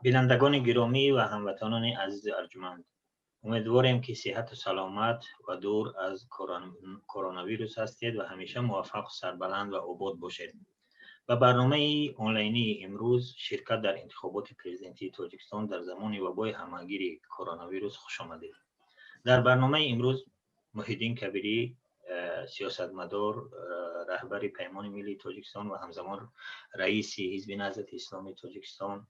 بینندگان گرامی و هموطنان عزیز ارجمند، امیدواریم که صحت و سلامت و دور از کرونا ویروس هستید و همیشه موفق و سربلند و آباد باشید. و برنامه آنلاینی امروز شرکت در انتخابات پرزیدنتی تاجیکستان در زمان وبای همهگیر کرونا ویروس خوش آمدید. در برنامه امروز محیدین کبیری، سیاستمدار، رهبر پیمان ملی تاجیکستان و همزمان رئیس حزب نهضت اسلامی تاجیکستان،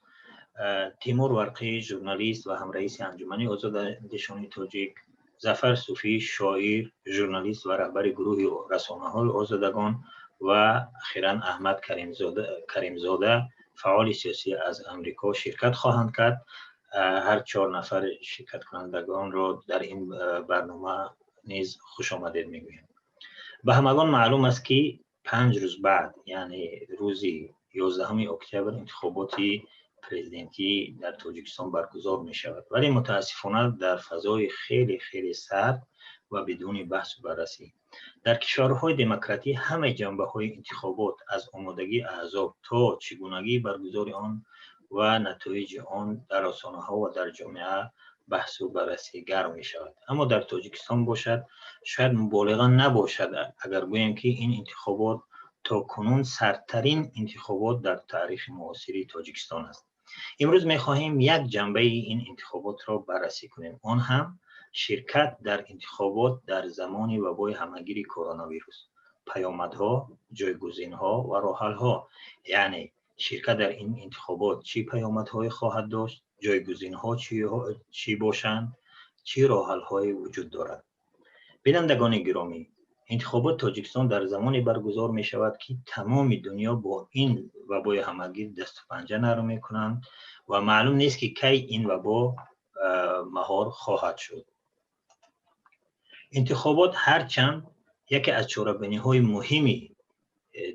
تیمور ورقی، ژورنالیست و هم رئیس انجمن آزاداندیشان تاجیک، ظفر صوفی، شاعر، ژورنالیست و رهبر گروه رسانه‌های آزادگان و اخیراً احمد کریمزاده، فعال سیاسی از امریکا شرکت خواهند کرد. هر 4 نفر شرکت کنندگان را در این برنامه نیز خوش آمدید میگویم. به همگان معلوم است که 5 روز بعد، یعنی روز 11 اکتبر، انتخابات پرزیدنتی در تاجیکستان برگزار می شود، ولی متاسفانه در فضای خیلی سرد و بدون بحث و بررسی. در کشورهای دموکراتی همه جنبه‌های انتخابات، از آمادگی احزاب تا چگونگی برگزاری آن و نتایج آن، در رسانه‌ها و در جامعه بحث و بررسی گرم می شود. اما در تاجیکستان باشد، شاید مبالغه نباشد اگر گوییم که این انتخابات تا کنون سردترین انتخابات در تاریخ معاصر تاجیکستان است. امروز می خواهیم یک جنبه این انتخابات را بررسی کنیم، آن هم شرکت در انتخابات در زمان وبای همهگیر کرونا ویروس، پیامدها، جایگزینها و راه‌حل‌ها. یعنی شرکت در این انتخابات چه پیامدهای خواهد داشت، جایگزینها چی باشند، چه راه‌حل‌هایی وجود دارد. بینندگان گرامی، انتخابات تاجیکستان در زمانی برگزار می شود که تمام دنیا با این وبای همهگیر دست و پنجه نرم می کنند و معلوم نیست که کی این وبا مهار خواهد شد. انتخابات هرچند یکی از چاره‌بندی‌های مهمی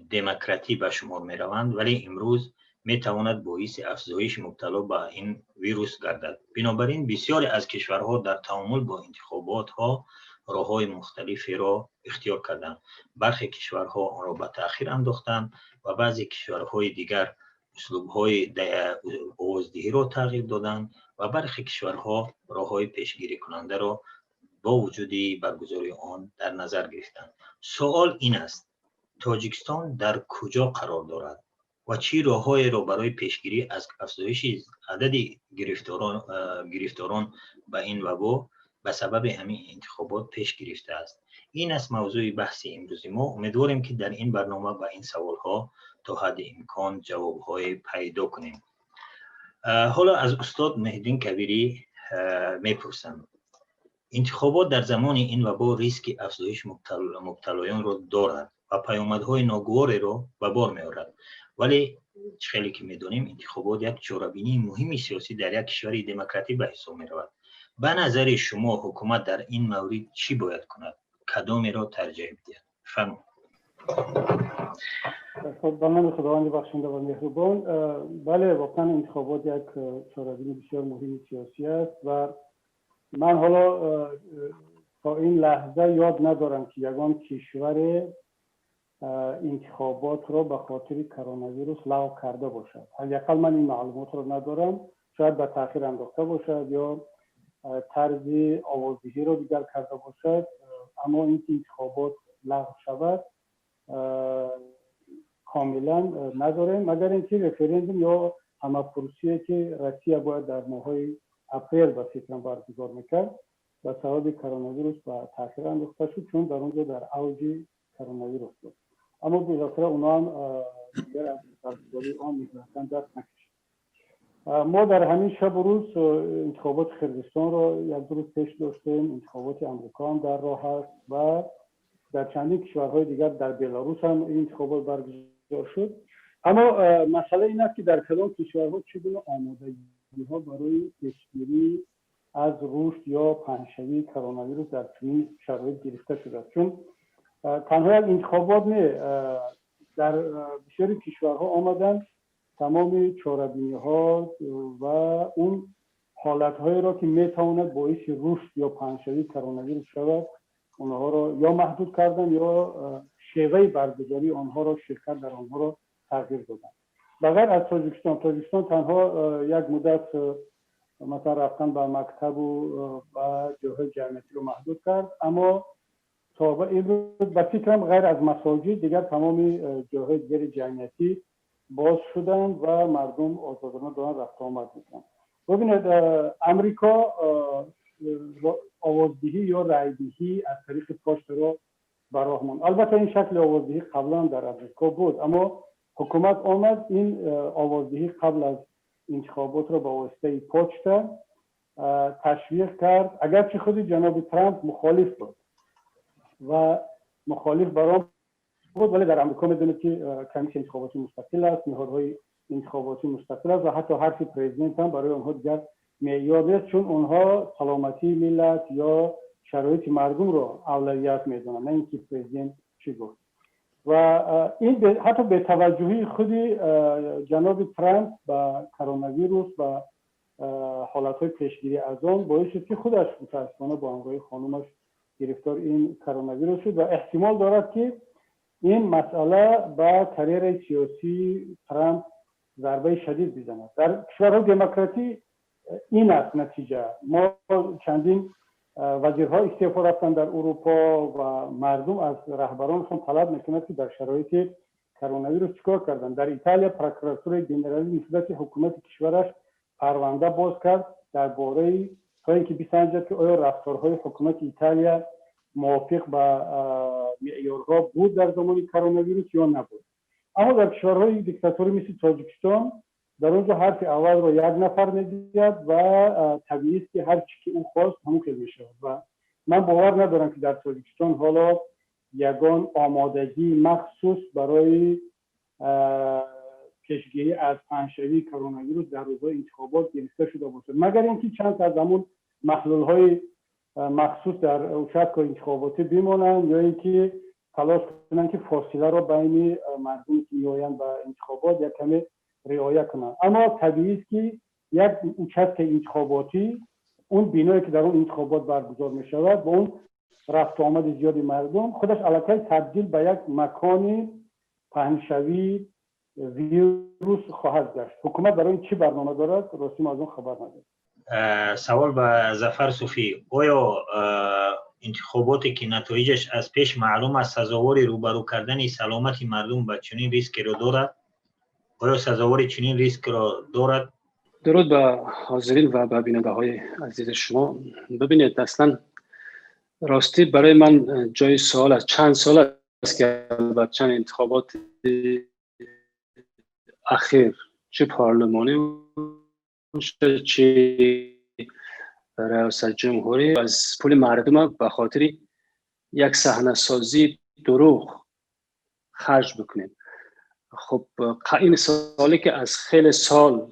دموکراتی به شمار می روند، ولی امروز می تواند باعث افزایش مبتلا به این ویروس گردد. بنابراین بسیاری از کشورها در تعامل با انتخابات ها راه‌های مختلفی را اختیار کردند. برخی کشورها آن را به تأخیر انداختند و بعضی کشورهای دیگر اسلوب‌های آوازدهی را تغییر دادند و برخی کشورها راه‌های پیشگیری کننده را با وجود برگزاری آن در نظر گرفتند. سوال این است: تاجیکستان در کجا قرار دارد و چه راه‌هایی را برای پیشگیری از افزایش عدد گرفتاران به این وبا به سبب همین انتخابات پیش گرفته است؟ این است موضوع بحث امروز ما. امیدواریم که در این برنامه به این سوال‌ها تا حد امکان جواب‌های پیدا کنیم. حالا از استاد محیدین کبیری میپرسم: انتخابات در زمان این وبا ریسک افزایش مبتلایان را دارد و پیامدهای ناگواری را به بار می‌آورد، ولی خیلی که می‌دانیم انتخابات یک چاره‌بینی مهمی سیاسی در یک کشور دموکراتی به حساب می‌رود. به نظر شما حکومت در این مورد چی باید کند؟ کدامی را ترجیح بدهد؟ فرمایید. خب، به نام خداوند بخشنده و مهربان. بله، واقعا انتخابات یک چاره‌بینی بسیار مهم سیاسی است و من حالا تا این لحظه یاد ندارم که یگان کشور انتخابات را به خاطر کرونا ویروس لغو کرده باشد. حداقل من این معلومات را ندارم. شاید به تأخیر انداخته باشد یا طرز آوازدهی را دیگر کرده باشد، اما این انتخابات لغو شود کاملا نداریم، مگر اینکه رفراندوم یا همه‌پرسی که روسیه باید در ماه‌های اپریل به فکر برگزار میکرد و سبب کرونا ویروس به تأخیر انداخته شد، چون در اونجا در اوج کرونا ویروس بود. اما بالاخره اونا هم دیگر از برگزاری آن می‌خواستن دست نکشید. ما در همین شب و روز انتخابات خرگستان را یک روز پیش داشتیم، انتخابات امریکا هم در راه است و در چندین کشورهای دیگر، در بلاروس هم این انتخابات برگزار شد. اما مسئله این است که در کدام کشورها چگونه آمادگی‌ها برای پیشگیری از رشد یا پنه‌شوی کرونا ویروس در چنین شرایط گرفته شده است. چون تنها یک انتخابات نه، در بسیاری کشورها آمدن تمام چاره‌بینی‌ها و اون حالت‌هایی را که می‌تواند باعث رشد یا پنه‌شوی کرونا ویروس شود، اونها را یا محدود کردن یا شیوه برگزاری آنها را، شرکت در آنها را تغییر دادن. بغیر از تاجیکستان تنها یک مدت مثلا رفتن به مکتب و جاهای جمعیتی رو محدود کرد، اما تا به امروز به فکرم غیر از مساجد دیگر تمامی جاهای دیگر جمعیتی باز شدن و مردم آزادانه دارن رفت آمد میکنن. ببینید امریکا آوازدهی یا رایدهی از طریق پشت رو براهمون، البته این شکل آوازدهی قبلا در امریکا بود، اما حکومت آمد این آوازدهی قبل از انتخابات رو با واسطه پشت تشویق کرد، اگرچه خود جناب ترامپ مخالف بود و مخالف برام بود، ولی در امریکا میدونید که کمیسیون انتخاباتی مستقل است، نهادهای انتخاباتی مستقل است و حتی حرف پرزیدنت هم برای اونها دیگر معیار نیست، چون اونها سلامتی ملت یا شرایط مردم رو اولویت میدونن، نه اینکه پرزیدنت چی گفت. و این حتی به توجهی خود جناب ترامپ با کرونا ویروس و حالتهای پیشگیری از آن باعث شد که خودش متاسفانه با همراهی خانومش گرفتار این کرونا ویروس شد و احتمال دارد که این مسئله به کریر سیاسی ترامپ ضربه شدید بزند. در کشورهای دموکراتی این است نتیجه. ما چندین وزیرها استعفا رفتن در اروپا و مردم از رهبرانشون طلب میکنند که در شرایط کرونا ویروس چیکار کردن. در ایتالیا پروکراتور جنرالی نسبت حکومت کشورش پرونده باز کرد درباره تا اینکه بسنجد که آیا رفتارهای حکومت ایتالیا موافق با معیارها بود در زمان کرونا ویروس یا نبود. اما در کشورهای دیکتاتوری مثل تاجیکستان در اونجا حرف اول رو یک نفر میگید و طبیعی است که هر چی که او خواست همون که میشه و من باور ندارم که در تاجیکستان حالا یگان آمادگی مخصوص برای پیشگیری از پنجشنبه کرونا ویروس در روزهای انتخابات گرفته شده باشد، مگر اینکه چند از همون محلول‌های مخصوص در اوشک انتخاباتی بمانند یا اینکه تلاش کنن که فاصله رو بین مردمی که میآیند به انتخابات یک کمی رعایت کنند. اما طبیعی است که یک اوشک انتخاباتی اون بینایی که در اون انتخابات برگزار می شود با اون رفت و آمد زیادی مردم خودش الکی تبدیل به یک مکان پهنشوی ویروس خواهد گشت. حکومت برای این چی برنامه دارد؟ راستی ما از اون خبر نداریم. سوال به ظفر صوفی، آیا انتخاباتی که نتایجش از پیش معلوم است سزاوار روبرو کردن سلامت مردم به چنین ریسک را دارد؟ آیا سزاوار چنین ریسک را دارد؟ درود به حاضرین و به بیننده های عزیز شما. ببینید اصلا راستی برای من جای سوال است، چند سال است که البته چند انتخابات اخیر چه پارلمانی چه ریاست جمهوری از پول مردم به خاطر یک صحنه سازی دروغ خرج بکنیم. خب این سالی که از خیلی سال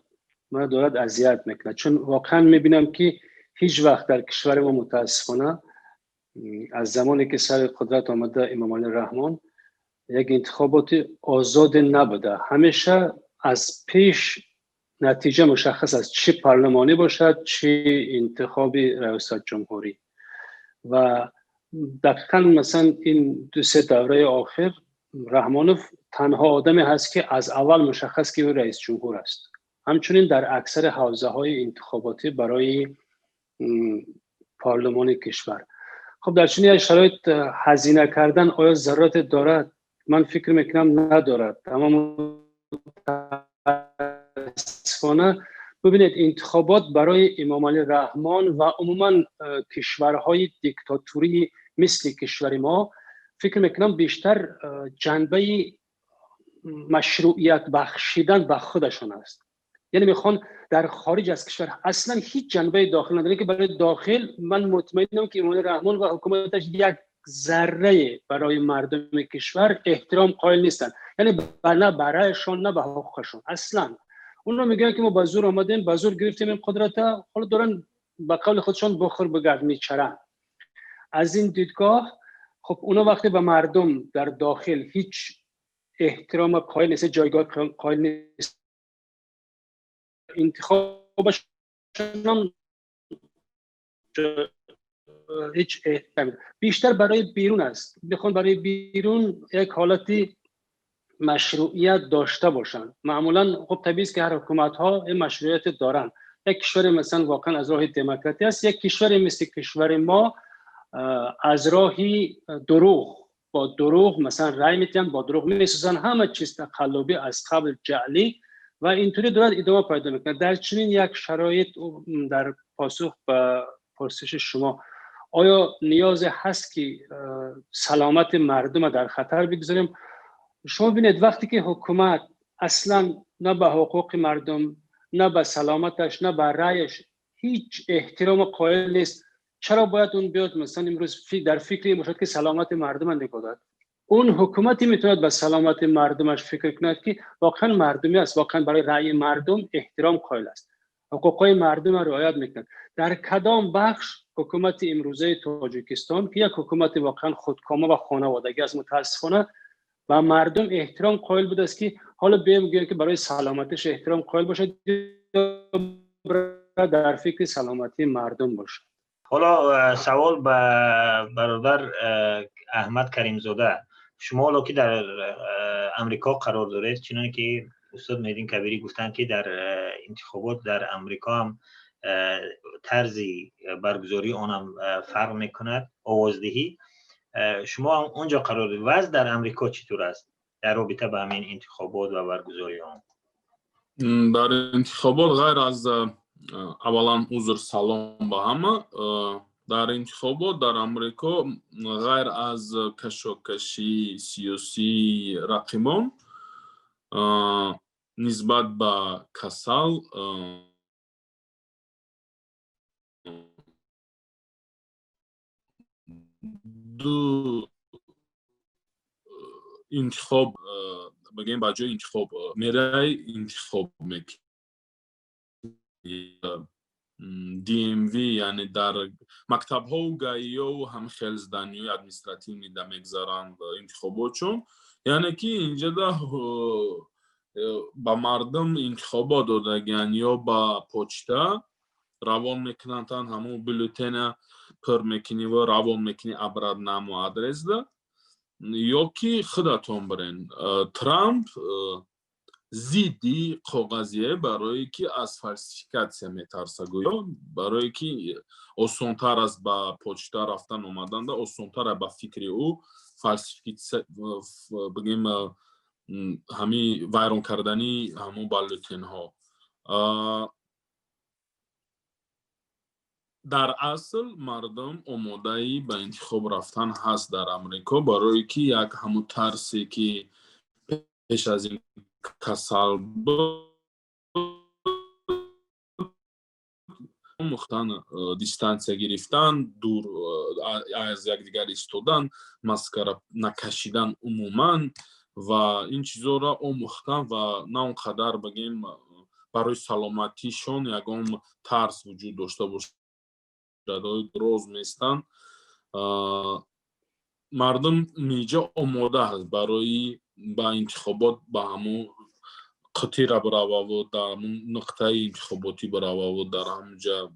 من دارد اذیت میکنه، چون واقعا میبینم که هیچ وقت در کشور ما متاسفانه از زمانی که سر قدرت آمده امام علی رحمان یک انتخابات آزاد نبوده. همیشه از پیش نتیجه مشخص است، چه پارلمانی باشد چه انتخابی ریاست جمهوری. و دقیقا مثلا این 2-3 دوره آخر رحمانوف تنها آدمی هست که از اول مشخص که او رئیس جمهور است. همچنین در اکثر حوزه های انتخاباتی برای پارلمان کشور. خب در چنین شرایط هزینه کردن آیا ضرورت دارد؟ من فکر میکنم ندارد. اما متاسفانه ببینید انتخابات برای امام علی رحمان و عموما کشورهای دیکتاتوری مثل کشور ما فکر میکنم بیشتر جنبه مشروعیت بخشیدن به خودشان است. یعنی میخوان در خارج از کشور اصلا هیچ جنبه داخل نداره، که برای داخل من مطمئنم که امام علی رحمان و حکومتش یک ذره برای مردم کشور احترام قائل نیستن، یعنی نه برایشان نه به حقوقشون. اصلا اون رو میگن که ما با زور آمدیم، با زور گرفتیم این قدرت، حالا دارن به قول خودشان بخور بگرد میچرن. از این دیدگاه خب اونا وقتی به مردم در داخل هیچ احترام قائل نیست، جایگاه قائل نیست، انتخابش هیچ احترام بیشتر برای بیرون است. بخوان برای بیرون یک حالتی مشروعیت داشته باشند. معمولا خب طبیعی است که هر حکومت ها این مشروعیت دارن. یک کشور مثلا واقعا از راه دموکراسی است، یک کشور مثل کشور ما از راهی دروغ، با دروغ مثلا رای میتن، با دروغ میسازن، همه چیز تقلبی از قبل جعلی و اینطوری دارد ادامه پیدا میکنه. در چنین یک شرایط، در پاسخ به پرسش شما، آیا نیاز هست که سلامت مردم در خطر بگذاریم؟ شما ببینید وقتی که حکومت اصلا نه به حقوق مردم، نه به سلامتش، نه به رأیش هیچ احترام قائل نیست، چرا باید اون بیاد مثلا امروز در فکر این باشد که سلامت مردم نگاه دارد؟ اون حکومتی میتواند به سلامت مردمش فکر کند که واقعا مردمی است، واقعا برای رأی مردم احترام قائل است، حقوقای مردم را رعایت میکند. در کدام بخش حکومت امروزه تاجیکستان که یک حکومت واقعا خودکامه و خانوادگی است، متاسفانه و مردم احترام قائل بود است که حالا بگیم که برای سلامتش احترام قائل باشه، در فکر سلامتی مردم باشه. حالا سوال به برادر احمد کریمزاده، شما حالا که در امریکا قرار دارید، چنانکه که استاد مهدی کبیری گفتن که در انتخابات در امریکا هم طرزی برگزاری آنم فرق میکند، آوازدهی، شما هم اونجا قرار دارید، وضع در امریکا چطور است در رابطه با همین انتخابات و برگزاری آن؟ در انتخابات غیر از اولا عذر سلام با همه، در انتخابات در امریکا غیر از کشاکشی سیاسی رقیبان نسبت به کسل دو انتخاب بگیم با جای انتخاب میره انتخاب میکنه DMV، یعنی در مکتب ها و گایی ها و هم خیلزدانی و ادمنستراتیو میده میگذارن انتخاباتشون، یعنی که اینجا ده با مردم انتخابات دادگن یا با پوچتا روان میکنن، تن همون بلوتین پر میکنی و روان میکنی ابراد نام و آدرس ده، یا که خودتون برین. ترامپ زیدی کاغذیه برای که از فالسیفیکاسیا میترسه، گویا برای که آسان‌تر از با پوچتا رفتن اومدن ده، آسان‌تر با فکر او فالسیفیکاسیا بگیم همی ویران کردنی همون بالوتین ها. در اصل مردم آماده به انتخاب رفتن هست در امریکا، برای که یک همون ترسی که پیش از این کسل مختن دیستانسیا گرفتن، دور از یکدیگر ایستادن، ماسکارا نکشیدن عموما و این چیزا را آموختن و نه اونقدر بگیم برای سلامتیشون یگان ترس وجود داشته باشه دراز میستن. مردم میجا آماده هست برای با انتخابات با همون قطعی را براوه و در همون نقطه انتخاباتی براوه و در همونجا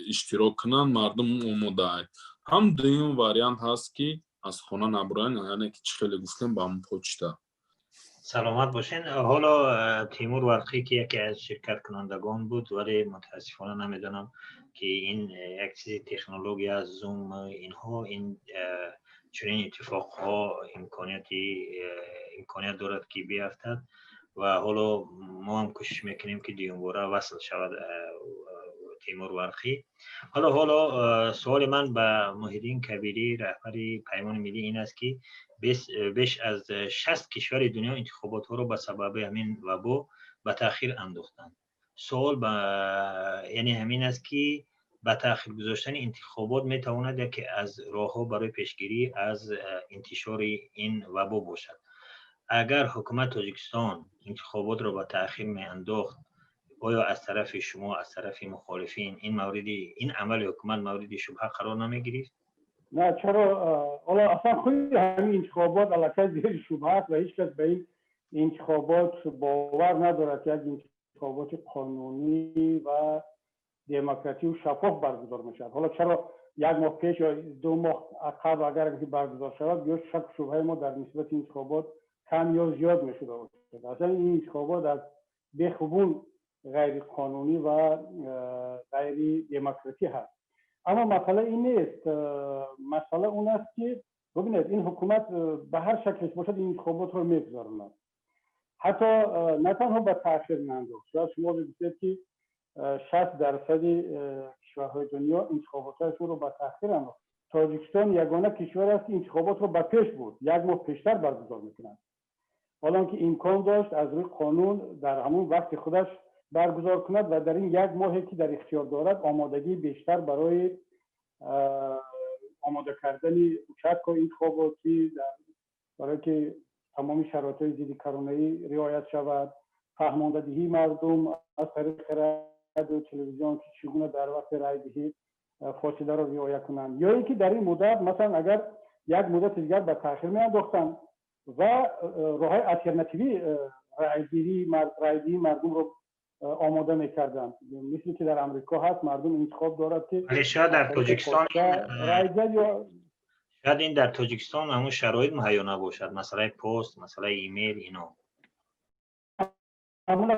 اشتراک کنن. مردم آماده هست. هم دویم واریانت هست که از خانه نبرن، یعنی که چه خیلی گفتیم با همون پوچتا. سلامت باشین. حالا تیمور ورقی که یکی از شرکت کنندگان بود، ولی متاسفانه نمیدونم که این یک چیز تکنولوژی از زوم اینها، این چنین اتفاقها امکانیت دارد که بیفتد و حالا ما هم کوشش میکنیم که دیونباره وصل شود تیمور ورقی. حالا سوال من به محیدین کبیری رهبر پیمان ملی این است که بیش از 60 کشور دنیا انتخابات ها رو به سبب همین وبا به تأخیر انداختند. سوال یعنی همین است که به تأخیر گذاشتن انتخابات میتواند یکی از راه‌ها برای پیشگیری از انتشار این وبا باشد. اگر حکومت تاجیکستان انتخابات را به تأخیر میانداخت، آیا از طرف شما، از طرف مخالفین این عمل حکومت مورد شبهه قرار نمیگیرید؟ نه، چرا؟ حالا اصلا خود همین انتخابات علاقه زیر شبهه است و هیچ کس به این انتخابات باور ندارد که یک انتخابات قانونی و دموکراتی و شفاف برگزار میشد. حالا چرا یک ماه پیش یا 2 ماه قبل اگر برگزار شود، یا شک شبهه ما در نسبت انتخابات کم یا زیاد میشد. اصلا این انتخابات از بخوبون غیر قانونی و غیر دموکراتی هست. اما مسئله این نیست، مسئله اون است که ببینید این حکومت به هر شکلش باشد این انتخابات رو میگذارند، حتی نه تنها به تاخیر ننداخت. شاید شما ببینید که 60% کشورهای دنیا انتخاباتشون رو به تاخیر انداخت. تاجیکستان یگانه کشور است که انتخابات رو به پیش بود، 1 ماه پیشتر برگزار میکنند، حالا که امکان داشت از روی قانون در همون وقت خودش برگزار کند و در این 1 ماهی که در اختیار دارد آمادگی بیشتر برای آماده کردن اچک انتخاباتی برای که تمام شرایط ضد کرونایی رعایت شود، فهماندهی مردم از طریق رادیو و تلویزیون که چگونه در وقت رای دهی فاصله را رعایت کنند، یا اینکه در این مدت مثلا اگر 1 مدت دیگر به تاخیر میانداختند و راههای الटरनेटिव्ی رایگیری مردم رو آماده میکردند، مثل که در امریکا هست مردم انتخاب دارد که شاید در تاجیکستان یا شاید این در تاجیکستان همون شرایط مهیا نباشد، مسئله پست، مسئله ایمیل اینا. همون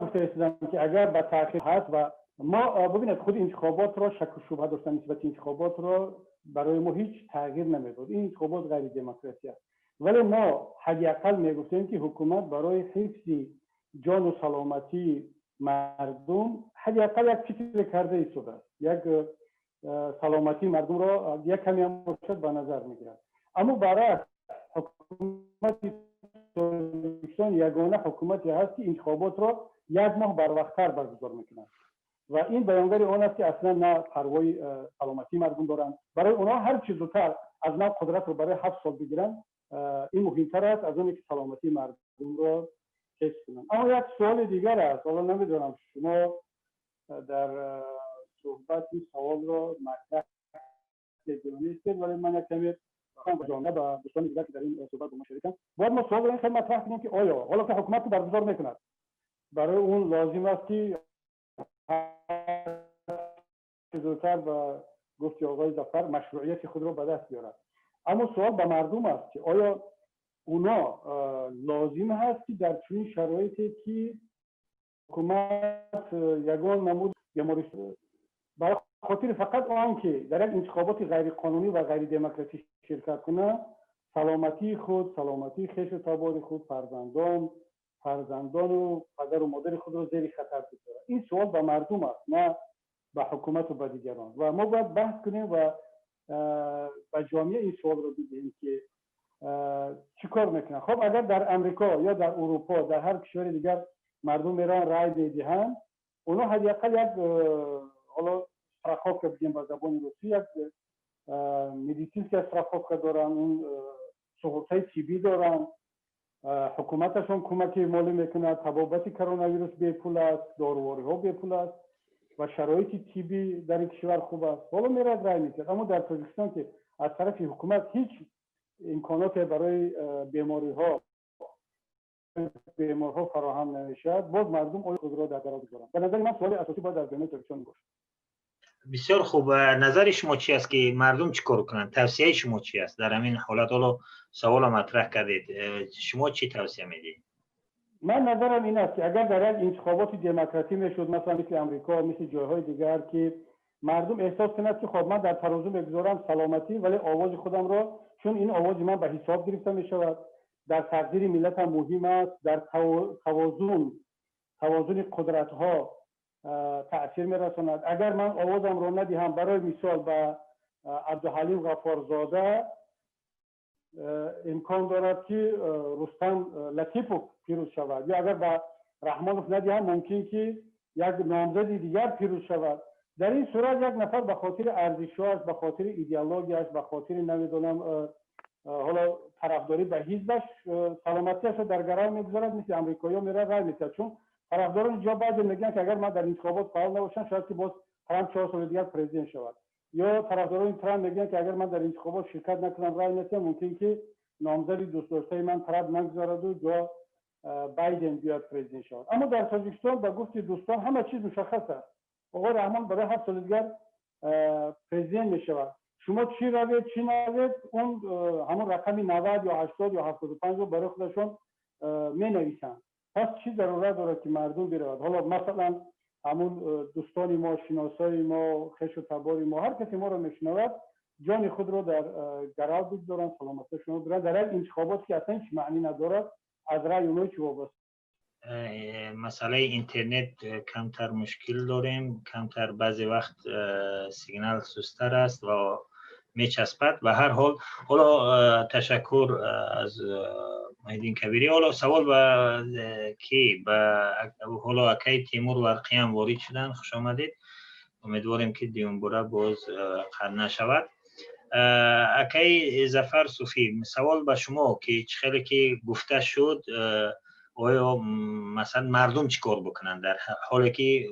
گفتم که اگر به تاخیر هست و ما ببینید خود انتخابات را شک و شبهه داشتن نسبت انتخابات را برای ما هیچ تغییر نمیداد. این انتخابات غیر دموکراتی است، ولی ما حداقل میگفتیم که حکومت برای حفظ جان و سلامتی مردم حداقل یک چیزی کرده ایستاده است، یک سلامتی مردم را یک کمی هم باشد به نظر میگیرد. اما برای حکومت تاجیکستان یگانه حکومتی هست که انتخابات را 1 ماه بر وقت‌تر برگزار میکنند و این بیانگر آن است که اصلا نه پروای سلامتی مردم دارند. برای اونها هر چیز زودتر از نو قدرت رو برای 7 سال بگیرن این مهمتر است از اون که سلامتی مردم رو حفظ کنند. اما یک سوال دیگر است، حالا نمیدونم شما در صحبت این سوال رو مطرح کردید ولی من یک کمی جامعه و دوستان دیگر که در این صحبت با ما شریکن باید ما سوال رو این خیلی مطرح کنیم که آیا حالا که حکومت برگزار میکند برای اون لازم است که زودتر و گفتی آقای ظفر مشروعیت خود رو به دست بیارد. اما سوال به مردم است که آیا اونا لازم هست که در چنین شرایطی که حکومت یگان نمود بیماری برای خاطر فقط آنکه در یک انتخابات غیر قانونی و غیر دموکراتی شرکت کنه سلامتی خود، سلامتی خویش و تبار خود، فرزندان و پدر و مادر خود رو زیر خطر بگذاره. این سوال به مردم است نه به حکومت و به دیگران و ما باید بحث کنیم و به جامعه این سوال رو بگیم که چی کار میکنن. خب اگر در امریکا یا در اروپا در هر کشور دیگر مردم میرن رای میدهند اونا حداقل یک حالا استراخوفکا بگیم به زبان روسی یک مدیسینسکی استراخوفکا دارن، اون سهولت‌های طبی دارن، حکومتشون کمک مالی میکنه، طبابت کرونا ویروس بی پول است، داروواری ها بی پول است و شرایط طبی در این کشور خوب است. حالا میرد رای میکرد. اما در تاجیکستان که از طرف حکومت هیچ امکانات برای بیماری ها فراهم نمیشد، باز مردم آیا خود را در قرار بگذارند. به نظر من سوال اساسی باید در جامعه تاجیکستان باشه. بسیار خوب. نظر شما چی است که مردم چی کار کنند؟ توصیه شما چی است در همین حالت؟ حالا سوال مطرح کردید، شما چی توصیه میدید؟ من نظرم این است که اگر در یک انتخابات دموکراتی میشد مثلا مثل امریکا مثل جاهای دیگر که مردم احساس کنند که خب من در ترازو میگذارم سلامتی ولی آواز خودم را چون این آواز من به حساب گرفته می شود در تقدیر ملت هم مهم است، در توازن قدرت ها تأثیر میرساند. اگر من آوازم را ندهم برای مثال به عبدالحلیم غفارزاده امکان دارد که رستم لطیفو پیروز شود، یا اگر به رحمانوف ندهم ممکن که یک نامزد دیگر پیروز شود. در این صورت یک نفر به خاطر ارزش‌هاش، به خاطر ایدئولوژیش، به خاطر نمیدونم حالا طرفداری به حزبش سلامتیش رو در گرو میگذارد، مثل امریکایی‌ها میره رای میده. چون طرفداران اینجا بعضی میگن که اگر ما در انتخابات فعال نباشم شاید که باز ترامپ 4 سال دیگر پرزیدنت شود، یا طرفداران ترامپ میگن که اگر من در انتخابات شرکت نکنم رای ندم ممکن که نامزد دوست داشته من ترامپ نگذارد و یا بایدن بیاد پرزیدنت شود. اما در تاجیکستان با گفت دوستان همه چیز مشخص است. آقای رحمان برای 7 سال دیگر پرزیدنت میشود. شما چی روید چی نروید اون همون رقم 90 یا 80 یا 75 رو برای خودشون می نویسن. پس چی ضرورت داره که مردم برود؟ حالا مثلا همون دوستان ما، شناسای ما، خش و تبار ما، هر کسی ما رو میشنود جان خود رو در گرو بگذارن، سلامتشون رو برن در این انتخابات که اصلا هیچ معنی ندارد از رای اونایی که وابسته. مسئله اینترنت کمتر مشکل داریم، کمتر بعضی وقت سیگنال سستر است و میچسبد. و هر حال حالا تشکر از مهدین کبیری. حالا سوال به کی حالا اکی تیمور ورقی هم وارد شدن، خوش آمدید. امیدواریم که دیونبوره باز قد نشود. اکی ظفر صوفی، سوال به شما که خیلی که گفته شد آیا مثلا مردم چیکار بکنن در حالی که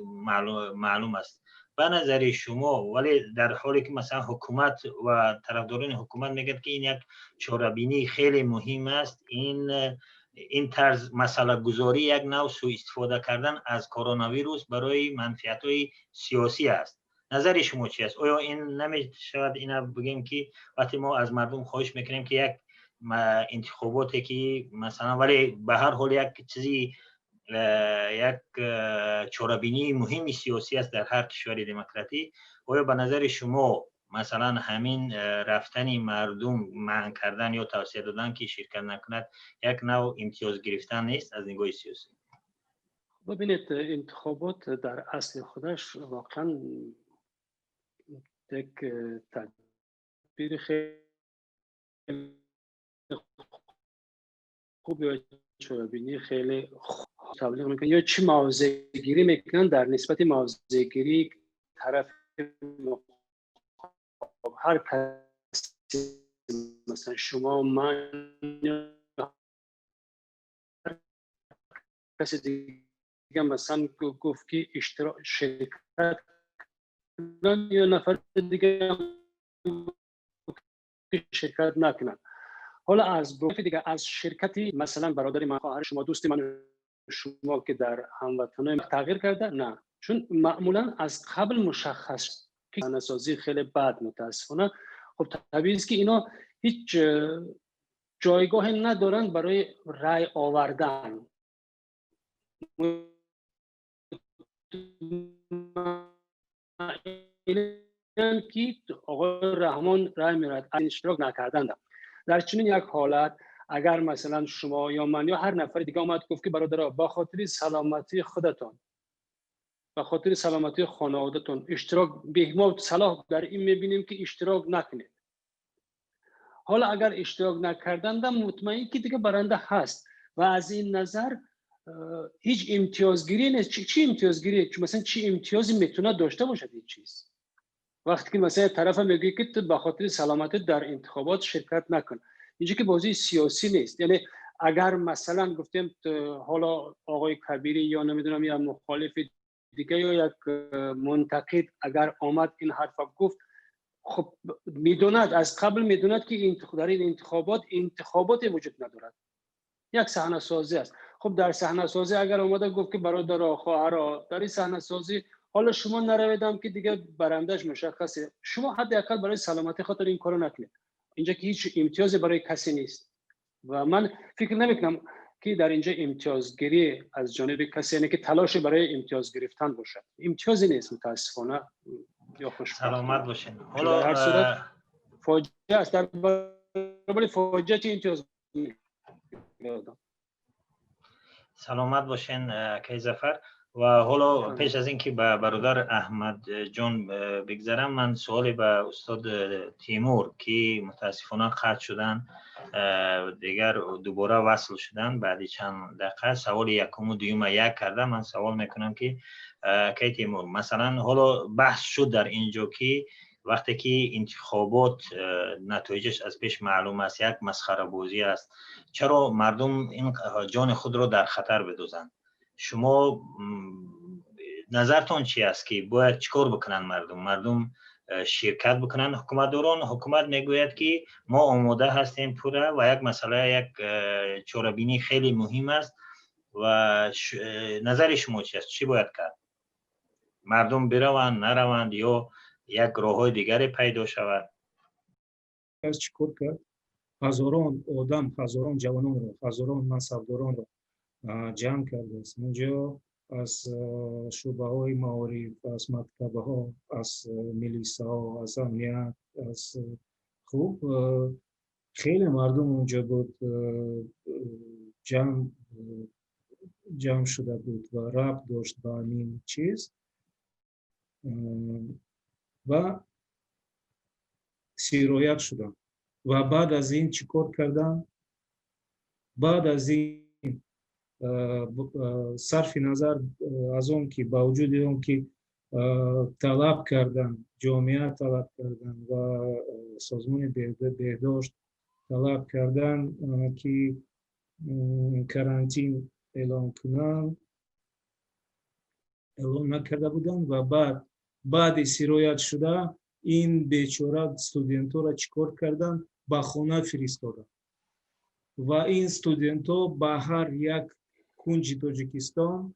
معلوم است به نظر شما، ولی در حالی که مثلا حکومت و طرفداران حکومت میگن که این یک چاره‌بینی خیلی مهم است، این طرز مسئله گذاری یک نوع سوء استفاده کردن از کرونا ویروس برای منفعت‌های سیاسی است. نظر شما چی است؟ آیا این نمیشود اینا بگیم که وقتی ما از مردم خواهش میکنیم که یک انتخاباتی که مثلا ولی به هر حال یک چیزی یک چاره‌بینی مهمی سیاسی است در هر کشور دموکراتی، آیا به نظر شما مثلا همین رفتن مردم منع کردن یا توصیه دادن که شرکت نکند یک نوع امتیاز گرفتن نیست از نگاه سیاسی؟ ببینید انتخابات در اصل خودش واقعا یک تدبیر خیلی خوب یا چاره‌بینی خیلی تبلیغ میکنن یا چی موضع گیری میکنن در نسبت موضع گیری طرف هر کسی، مثلا شما، من، کسی دیگه مثلا گفت که شرکت یا نفر دیگه شرکت نکنن. حالا از گفت دیگه از شرکتی مثلا برادر من، خواهر شما، دوست من، شما که در هموطنای تغییر کرده؟ نه، چون معمولا از قبل مشخص که صحنه‌سازی خیلی بد متاسفانه. خب طبیعی است که اینا هیچ جایگاهی ندارن برای رای آوردن. که آقای رحمان رای میرد اشتراک نکردن. در چنین یک حالت اگر مثلا شما یا من یا هر نفر دیگه اومد گفت که برادرها با خاطر سلامتی خودتون، با خاطر سلامتی خانواده‌تون اشتراک به ما صلاح در این میبینیم که اشتراک نکنید. حالا اگر اشتراک نکردن مطمئن که دیگه برنده هست و از این نظر هیچ امتیازگیری نیست. چی امتیازگیری؟ مثلا چی امتیازی میتونه داشته باشه این چیز؟ وقتی که مثلا طرف میگه که تو به خاطر سلامت در انتخابات شرکت نکن، اینجا که بازی سیاسی نیست. یعنی اگر مثلا گفتیم حالا آقای کبیری یا نمیدونم یا مخالف دیگه یا یک منتقد اگر آمد این حرف گفت، خب میدوند از قبل میدوند که در این انتخابات وجود ندارد، یک صحنه سازی است. خب در صحنه سازی اگر اومده گفت که برادر خواهر در این صحنه سازی حالا شما نرویدم که دیگه برندش مشخصه، شما حداقل برای سلامتی خاطر این کارو نکنید. اینجا که هیچ امتیازی برای کسی نیست و من فکر نمیکنم که در اینجا امتیازگیری از جانب کسی، یعنی که تلاش برای امتیاز گرفتن باشد. امتیازی نیست متاسفانه یا خوشبختانه. سلامت باشین. حالا در هر صورت فاجعه است، در برابر فاجعه چه امتیاز سلامت باشین کی ظفر. و حالا پیش از اینکه به برادر احمد جان بگذرم، من سوالی به استاد تیمور که متاسفانه قطع شدن دیگر دوباره وصل شدن بعد چند دقیقه، سوال یکم و دوم یک کرده. من سوال میکنم که کی تیمور، مثلا حالا بحث شد در اینجا که وقتی که انتخابات نتایجش از پیش معلوم است یک مسخره بازی است، چرا مردم این جان خود را در خطر بدوزند؟ شما نظرتون چی است که باید چیکار بکنن مردم شرکت بکنن؟ حکومت میگوید که ما آماده هستیم پوره و یک مسئله یک چاره‌بینی خیلی مهم است و نظر شما چی است؟ چی باید کرد؟ مردم بروند نروند یا یک راه‌های دیگری پیدا شود؟ کس چیکار کرد هزاران آدم هزاران جوانان رو هزاران منصبداران رو جمع کرده است اونجا از شعبه های معارف از مکتبه ها از میلیسا ها از امنیت از خوب خیلی مردم اونجا بود جمع شده بود و ربط داشت با این چیز و سیرایت شدن و بعد از این چیکار کردن بعد از این صرف نظر از اون که با وجود اون که طلب کردن جامعه طلب کردن و سازمان بهداشت طلب کردن که کرانتین اعلام کنن اعلام نکرده بودن و بعد سیرایت شده این بیچاره استودنت‌ها را چیکار کردن با خانه فرستادن و این استودنت‌ها با هر یک کنج تاجیکستان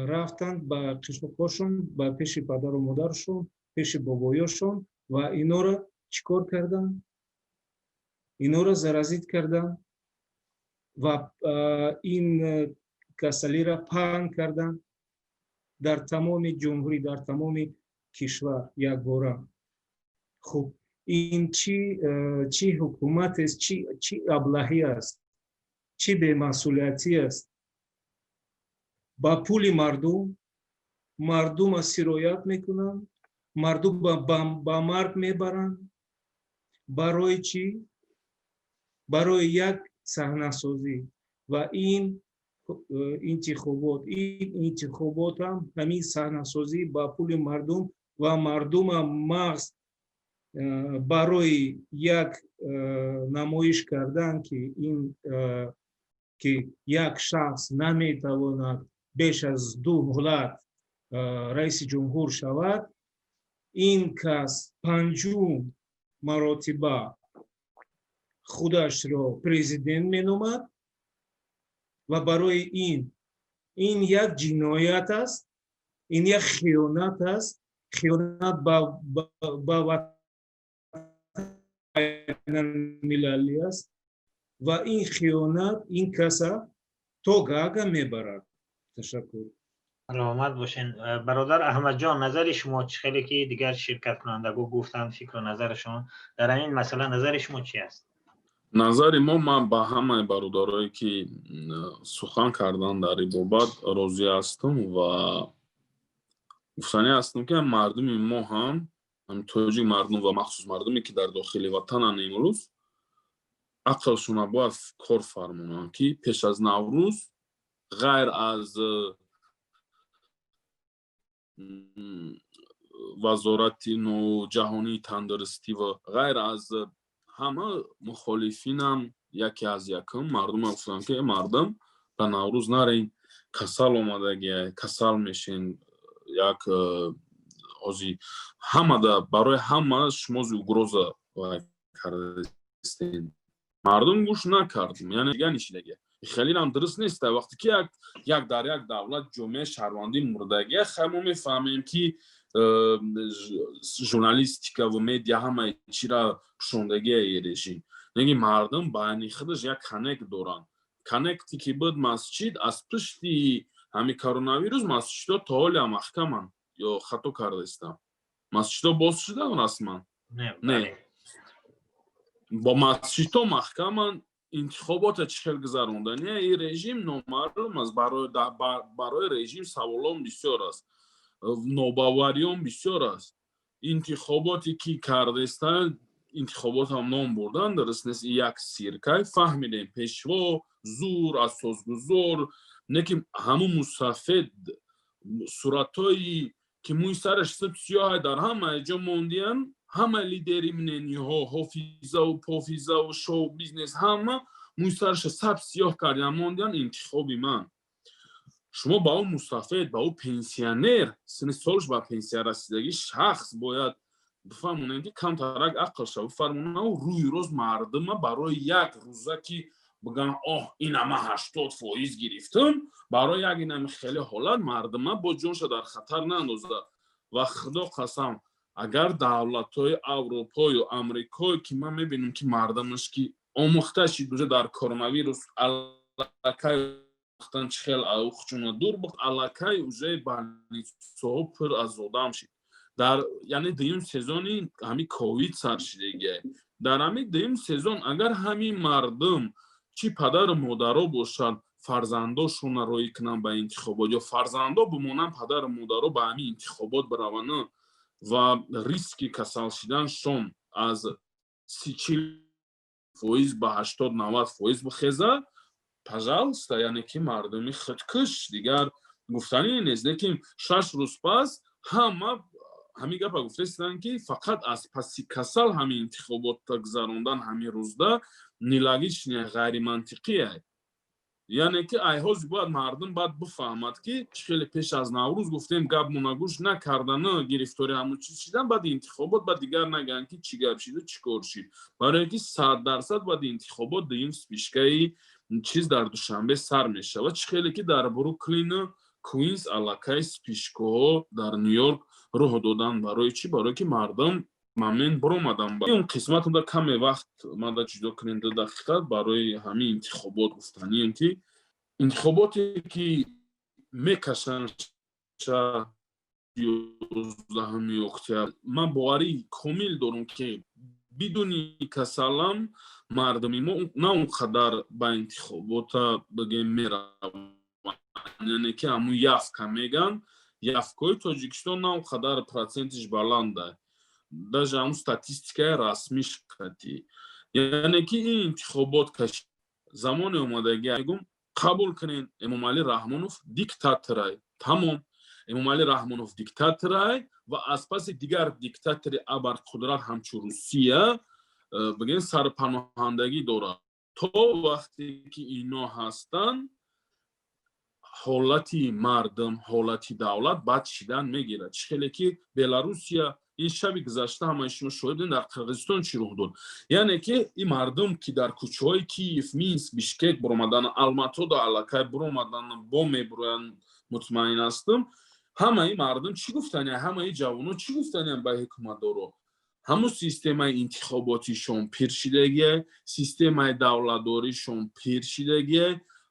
رفتند با قشقاشون با پیش پدر و مادرشون پیش بابایاشون و اینا را چیکار کردن اینا را زرازیت کردن و این کسلی را پهن کردن در تمام جمهوری در تمام کشور یک باره خب این چی حکومت است چی ابلهی است چی بی‌مسئولیتی است با پول مردم را سیرایت میکنن مردم با مرگ میبرن برای چی برای یک صحنه سازی و این انتخابات هم همین صحنه سازی با پول مردم و مردم مغز برای یک نمایش کردن که یک شخص نمیتواند بیش از 2 مهلت رئیس جمهور شود این کس 5 مرتبه خودش را پرزیدنت مینامد و برای این یک جنایت است این یک خیانت است خیانت با المللی است و این خیانت این کسا تو گاگا میبرد. تشکر. سلامت باشین. برادر احمد جان نظر شما خیلی که دیگر شرکت کنندگان گفتن فکر و نظرشون در این مسئله نظر شما چی است؟ نظر ما من با همه برادرایی که سخن کردن در این بابت راضی هستم و گفتنی هستم که مردم ما هم توجیه مردم و مخصوص مردمی که در داخل وطن امروز عقلشون باید کار فرمونن که پیش از نوروز غیر از وزارت جهانی تندرستی و غیر از همه مخالفین هم یکی از یکم مردم گفتن که مردم به نوروز نرین کسل آمدگی کسل میشین یک ازی همه برای همه شما угроза کردین مردم گوش نکردیم یعنی دیگه نشیدگی خیلی هم درست نیست وقتی که یک در یک دولت جمعه شهروندی مردگی خیلی میفهمیم که ژورنالیستیکا و مدیا همه چی را پوشاندگی رژیم یعنی مردم با خودش یک کانکت دارن کانکتی که بود مسجد از پشتی همین کرونا ویروس مسجد تا حال محکمن یا خطا کرده استم مسجد باز شده رسما نه با مسجد محکمن انتخابات چخل گذراندن این رژیم نامعلوم است برای رژیم سوالان بسیار است نوباوریان بسیار است انتخاباتی که کرده استند انتخابات هم نام بردن درست نیست یک سیرکای فهمیدیم پیشوا زور اساسگذار نه که همون مستفید صورتایی که موی سرش سب سیاه در همه جا موندین همه لیدری منینی ها حافظه و پافیزه و شو بیزنس همه موی سرش سب سیاه کردن موندین انتخابی من شما با اون مستفید با اون پنسیونر سن سالش با پنسیون رسیدگی شخص باید بفهمونن که کم ترک عقل شد بفرمونن و روی روز مردم برای یک روزه که بگن این همه 80% گرفتم برای یک این خیلی حالت مردم با جونش در خطر نندازد و خدا قسم агар давлатҳои аврупою амрикое ки ман мебинем ки мардамаш ки омӯхта шид уже дар коронавирус аллакай вақтан чӣ хел ухчуна дур буд аллакай уже больницаҳо пур аз одам шид дар яъне дуюм сезони ҳамин ковид сар шидагия дар ҳамин дуюм сезон агар ҳамин мардум чӣ падару модаро бошанд фарзандошонро роӣ кунанд ба интихобот ё фарзандо бимонанд падару модаро ба ҳамин интихобот бираванд ва риски касал шиданшон аз 30-40% ба 80-90% бихеза пожалуйста яъне ки мардуми худкуш дигар гуфтанӣ нест лекин 6 рӯз пас ҳамин гапа гуфта истанд ки фақат аз паси касал ҳамин интихобота гузарондан ҳамин рӯзда нелогичне ғайримантиқие яъне ки айҳози бояд мардум баъд бифаҳмад ки чӣ хеле пеш аз наврӯз гуфтем гапмона гӯш накардана гирифтори ҳамун чиз шидан баъд интихобот баъд дигар нагӯянд ки чӣ гап шиду чӣ кор шид барое ки 100% баъд интихобот дуюм спишкаи чиз дар душанбе сар мешавад чӣ хеле ки дар бруклин квинс аллакай спишкаҳо дар нью-йорк роҳ доданд барои чӣ барое ки мардум момент биромадан он қисматда каме вақт мада ҷудо кунем 2 дақиқа барои ҳамин интихобот гуфтанием ки интихоботе ки мекашанд 11 октябр ман боварии комил дорам ки бидуни касалам мардуми мо на он қадар ба интихобота бигем мераванд яъне ки ҳамун явка меган явкаи тоҷикистон на он қадар процентиш баланда даже ҳамун статистикаи расмиш кати яъне ки ин интихобот кашид замоне омадаги мегум қабул кунен эмомалӣ раҳмонов диктаторай тамом эмомалӣ раҳмонов диктаторай ва аз паси дигар диктатори абарқудрат ҳамчун русия бигем сарпаноҳандагӣ дорад то вақте ки ино ҳастанд ҳолати мардум ҳолати давлат бад шидан мегирад чӣ хеле ки беларусия ин шаби гузашта ҳамаи шумо шоҳид будем дар қирғизистон чӣ рух дод яъне ки ин мардум ки дар кӯчаҳои Киев Минск Бишкек биромадан Алматода аллакай биромадан бо мебироянд мутмаин ҳастам ҳамаи мардум чӣ гуфтаниянд ҳамаи ҷавоно чӣ гуфтаниянд ба ҳукуматдоро ҳамун системаи интихоботишон пир шидагие системаи давлатдоришон пир шидагие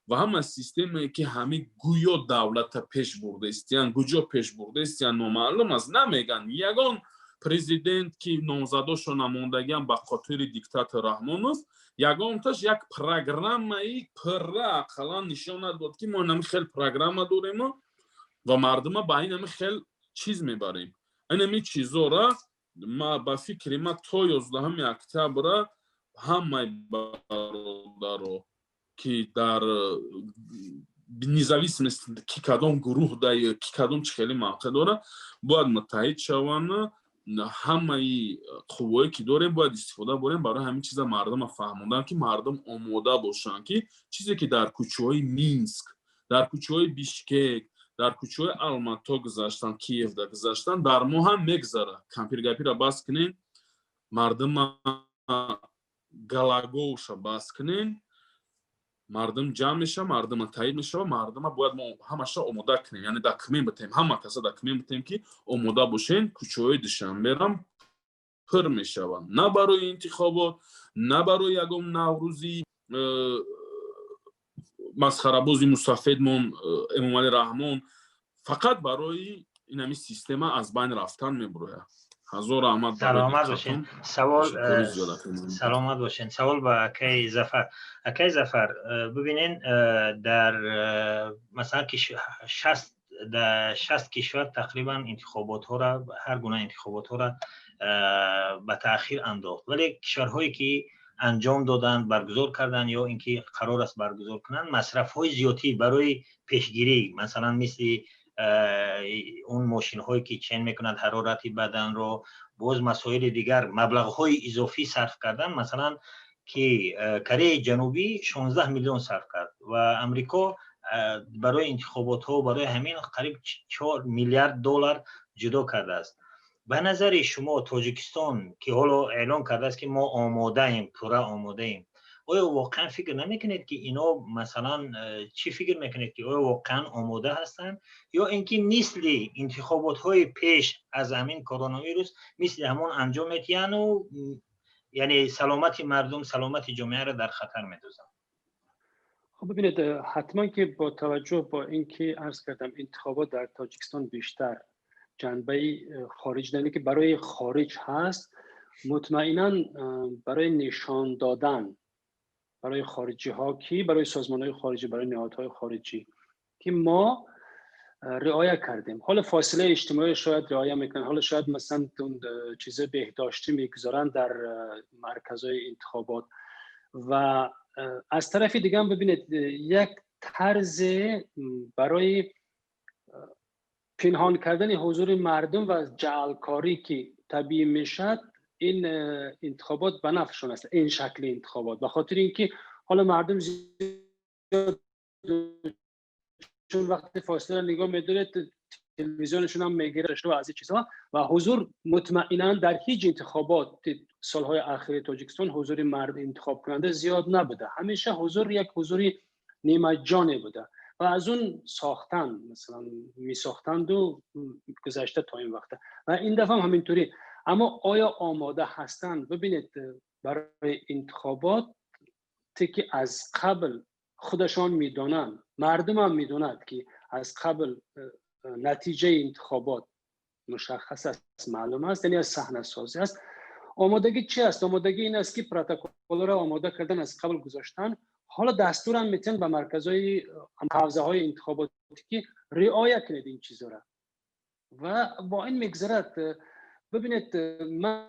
ва ҳама системае ки ҳамин гӯё давлата пеш бурда истиянд куҷо пеш бурда истиянд номаълум аст намеган ягон президент ки номзадошо намондагиам ба хотири диктатор Раҳмонов ягонташ як программаи пурра ақаллан нишон надод ки мо ин хел программа дорем ва мардума ба ин хел чиз мебарем ин чизора ма ба фикри ма то 11 октябра ҳамаи бародаро ки дар независимости ки кадом гурӯҳ да ки кадом чӣ хеле мавқеъ дора бояд муттаҳид шаванд ҳамаи қуввое ки дорем бояд истифода борем барои ҳамин чиза мардума фаҳмондан ки мардум омода бошанд ки чизе ки дар кӯчаҳои Минск дар кӯчаҳои Бишкек дар кӯчаҳои Алмато гузаштанд Киевда гузаштанд дар мо ҳам мегзарад кампиргапира бас кунен мардума галагоуша бас кунен мардум ҷамъ мешава мардума таъид мешава мардума бояд мо ҳамаша омода кунем яъне документ битем ҳама каса документ битем ки омода бошен кӯчаҳои душанберам пур мешаванд на барои интихобот на барои ягон наврӯзи масхарабози мусафедмон эмомалӣ раҳмон фақат барои ин ҳамин система аз байн рафтан мебурояд ҳазор раҳмат саломат бошен саломат бошен савол ба акай зафар бибинен дар масалан 60 кишвар тақрибан интихоботҳоро ҳар гуна интихоботҳоро ба таъхир андохт вале кишварҳое ки анҷом доданд баргузор карданд ё ин ки қарор аст баргузор кунанд масрафҳои зиёдӣ барои пешгирӣ масалан мисли اون ماشین هایی که چین میکنند حرارت بدنро باز مسائل دیگر مبلغ‌های اضافی صرف کردن مثلا که کره جنوبی 16 میلیون صرف کرد و امریکا برای انتخابات ها برای همین قریب 4 میلیارد دلار جدا کرده است. به نظر شما تاجیکستان که حالا اعلام کرده است که ما آماده ایم پورا آماده ایم آیا واقعا فکر نمیکنید که اینا مثلا چی فکر میکنید که آیا واقعا آماده هستند یا اینکه مثل انتخابات های پیش از همین کرونا ویروس مثل همون انجام میتین و یعنی سلامت مردم سلامت جامعه را در خطر میندازن؟ خب ببینید، حتما که با توجه با اینکه عرض کردم انتخابات در تاجیکستان بیشتر جنبه خارج داره که برای خارج هست، مطمئنا برای نشان دادن برای خارجی ها کی برای سازمان های خارجی، برای نهادهای خارجی که ما رعایت کردیم. حالا فاصله اجتماعی شاید رعایت میکنن، حالا شاید مثلا چیز بهداشتی میگذارن در مرکزهای انتخابات و از طرف دیگه هم ببینید یک طرز برای پنهان کردن حضور مردم و جعلکاری که طبیعی میشد این انتخابات به نفعشون است، این شکل انتخابات، به خاطر اینکه حالا مردم زیاد چون وقتی فاصله نگاه میداره تلویزیونشون هم میگیره و از این چیزها و حضور مطمئنا در هیچ انتخابات سالهای اخیر تاجیکستان حضور مرد انتخاب کننده زیاد نبوده، همیشه حضور یک حضوری نیمه جانه بوده و از اون ساختن مثلا می ساختند و گذشته تا این وقته و این دفعه هم همینطوری. اما آیا آماده هستند؟ ببینید برای انتخابات که از قبل خودشان میدونن، مردم هم میدونند که از قبل نتیجه انتخابات مشخص است، معلوم است، یعنی از صحنه سازی است. آمادگی چی است؟ آمادگی این است که پروتکل را آماده کردن، از قبل گذاشتن. حالا دستور هم میتن به مرکزهای حوزه های انتخاباتی که رعایت کنید این چیزا را و با این مگذرد. ببینید من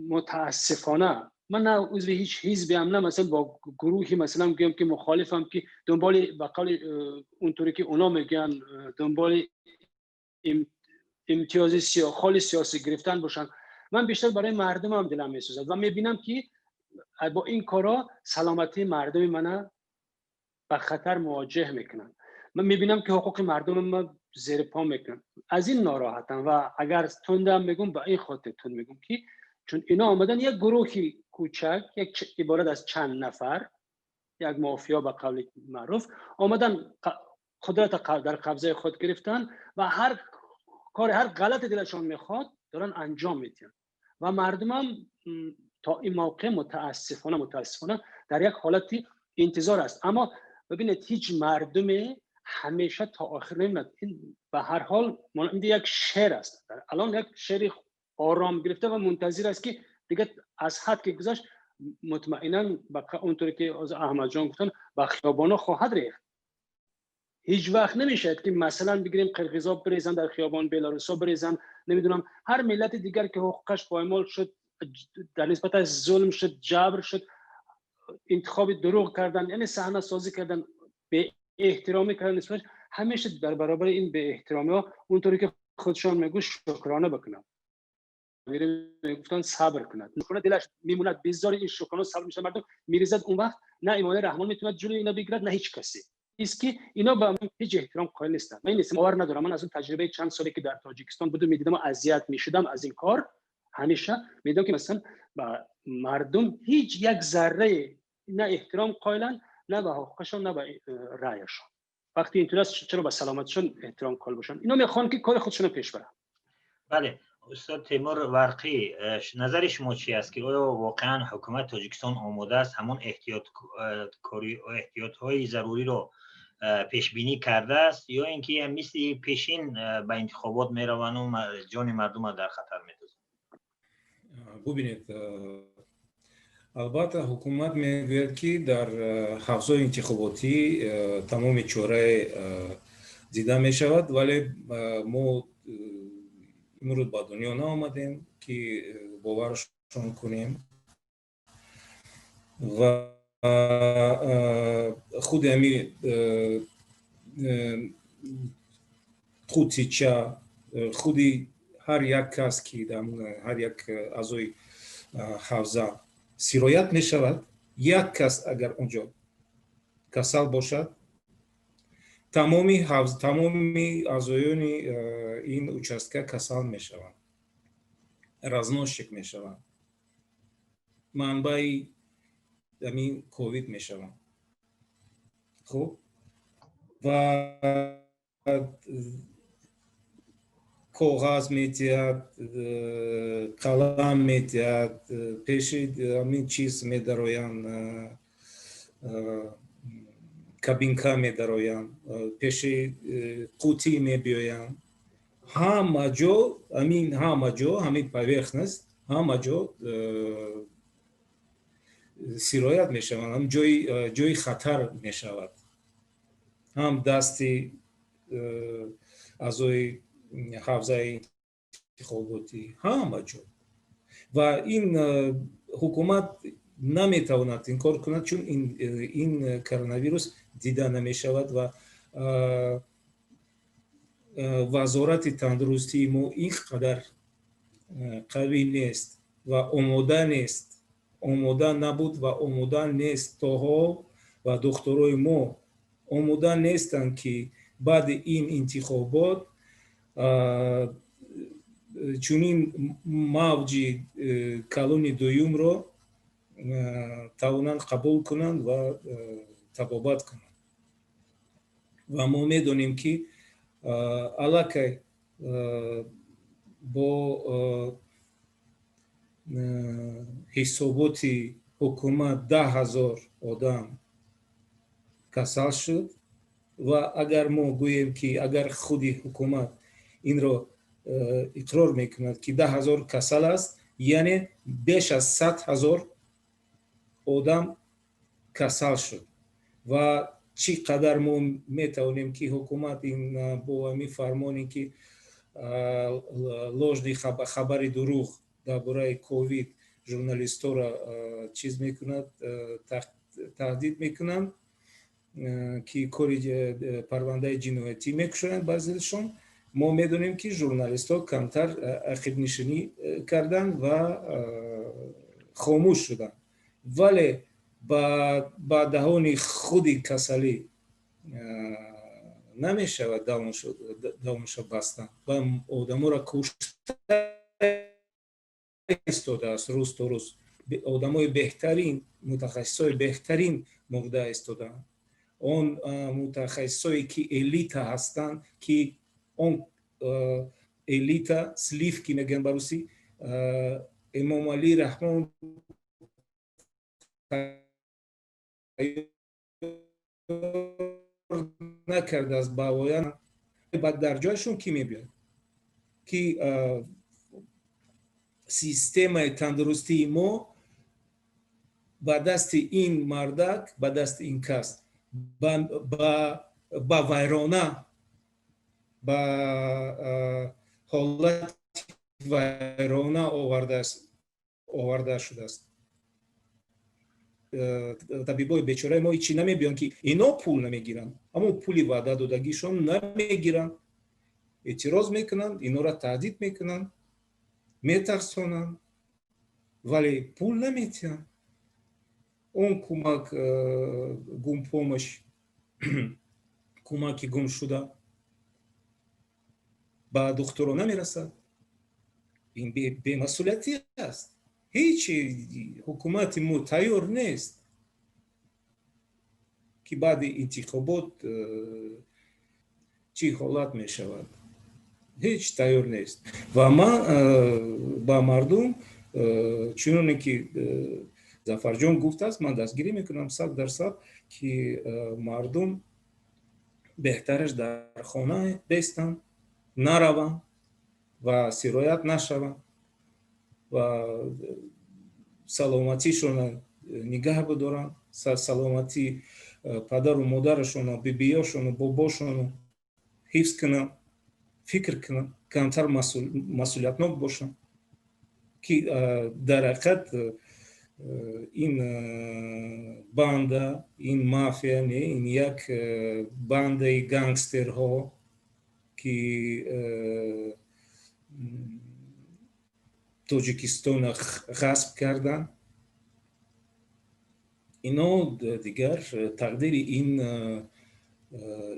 متاسفانه من نه عضو هیچ حزبی هم نه مثلا با گروهی مثلا میگم که مخالفم که دنبال بقال اونطوری که اونا میگن دنبال امتیاز خال سیاسی گرفتن باشن. من بیشتر برای مردم هم دلم میسوزد و میبینم که با این کارا سلامتی مردم من به خطر مواجه میکنن. من میبینم که حقوق مردم من زیر پا میکنن، از این ناراحتم و اگر تندم میگم به این خاطر تند میگم که چون اینا آمدن یک گروهی کوچک، یک عبارت از چند نفر، یک مافیا به قول معروف آمدن قدرت در قبضه خود گرفتن و هر کار هر غلط دلشان میخواد دارن انجام میدن و مردم هم تا این موقع متاسفانه در یک حالتی انتظار است. اما ببینید هیچ مردم همیشه تا آخر نمیاد. این به هر حال این یک شعر است، الان یک شعر آرام گرفته و منتظر است که دیگه از حد که گذشت مطمئنا اونطوری که از احمد جان گفتن به خیابانا خواهد ریخت. هیچ وقت نمیشه که مثلا بگیریم قرقیزا بریزن در خیابان، بلاروسا بریزن، نمیدونم هر ملت دیگر که حقوقش پایمال شد، در نسبت از ظلم شد، جبر شد، انتخاب دروغ کردن، یعنی صحنه سازی کردن، به احترامی کردن نسبت، همیشه در برابر این به احترامی ها اونطوری که خودشان میگن شکرانه بکنن، میگفتن صبر کنند، نکنه دلش میموند بیزار این شکرانه صبر میشه مردم میریزد. اون وقت نه ایمان رحمان میتونه جلوی اینا بگیرد نه هیچ کسی. است که اینا به من هیچ احترام قائل نیستن. من این باور ندارم. من از اون تجربه چند سالی که در تاجیکستان بودم میدیدم و اذیت میشدم از این کار، همیشه میدیدم که مثلا با مردم هیچ یک ذره نه احترام قائلن، نه به حقوقشون نه به رأیشون. وقتی اینطور است چرا به سلامتشون احترام قائل باشن؟ اینا میخوان که کار خودشون رو پیش برن. بله استاد تیمور ورقی، نظر شما چی است که آیا واقعا حکومت تاجیکستان آماده است همون احتیاط های ضروری رو پیش بینی کرده است یا اینکه مثل پیشین به انتخابات میروند و جان مردم را در خطر میندازند؟ ببینید البته حکومت میگوید که در حوزه انتخاباتی تمام چاره دیده می شود، ولی ما امروز با دنیا نآمدیم که باورشون کنیم و خود امی خودیچه خودی هر یک کس که هر یک اعضای حوزه سرایت می شود، یک کس اگر اونجا کسل باشد تمامی اعضایان این اوچستکه کسل می شوند، رزناشک می شوند منبع همین کووید میشوند. خب و کاغذ میتید، قلم میتید، پیش همین چیز میدرویند، کابینکا میدرویند، پیش قوطی میبیویند. همه جا همین پاورخنست همه جا سرایت میشوند، هم جای خطر میشود. هم دستی اعضای حوزه انتخاباتی همه جا. و این حکومت نمیتواند این کار کند چون این کرونا ویروس دیده نمیشود و وزارت تندرستی ما اینقدر قوی نیست و آماده نیست، آماده نبود و آماده نیست تاها و دکترای ما آماده نیستند که بعد این انتخابات چونین موج کلون دوم رو توانند قبول کنند و تبابت کنند. و ما میدونیم که علاقه با حسابات حکومت 10,000 آدم کسل شد و اگر ما گوییم که اگر خودی حکومت این رو اقرار میکند که 10,000 کسل است، یعنی بیش از 100,000 آدم کسل شد. و چقدر ما میتوانیم که حکومت این با همین فرمانی که ложný خبر دروغ درباره کووید ژورنالیست‌ها را چیز میکند، تهدید میکنند که کاری پرونده جنایتی میکشند بعضیشون. ما میدونیم که ژورنالیست‌ها کمتر عقب نشینی کردند و خاموش شدند، ولی با دهان خودی کسلی نمیشود دامش بستن و آدم‌ها را کشته ایستاده است. روز تا روز آدم‌های بهترین، متخصصای بهترین مرده ایستادند. اون متخصصایی که الیت هستند که اون الیت سلیف که میگن بروسی، امام علی رحمان نکرده از باویان بعد در جایشون کی میبید که سیستم تندرستی ما با دست این مردک، با دست این کس با ویرانه، با حالت ویرانه آورده شده است. طبیبای بیچاره ما هیچی نمیبینن که اینا پول نمیگیرن، اما پولی وعده دادگیشون نمیگیرن، اعتراض میکنن، اینا را تهدید میکنن، میترسونن، ولی پول نمیتین. اون کمک گم پومش کمکی گم شده با دکترها نمیرسد. این بی‌مسئولیتی است. هیچ حکومت ما تیار نیست که بعد انتخابات چی حالت می شود. هیچ تیار نیست. و ما با مردم چونونه که ظفر جان گفته است، من دستگیری میکنم 100% که مردم بهترش در خانه بیستن، نروند و سرایت نشوند و سلامتیشون نگاه بدارن، سلامتی پدر و مادرشون و بیبیاشون و باباشون حفظ کنن، فکر کنن، کمتر مسئولیتناک باشن که در حقیقت این بنده، این مافیا نه، این یک بنده گانگسترها که تاجیکستان غصب کردن، اینا دیگر تقدیر این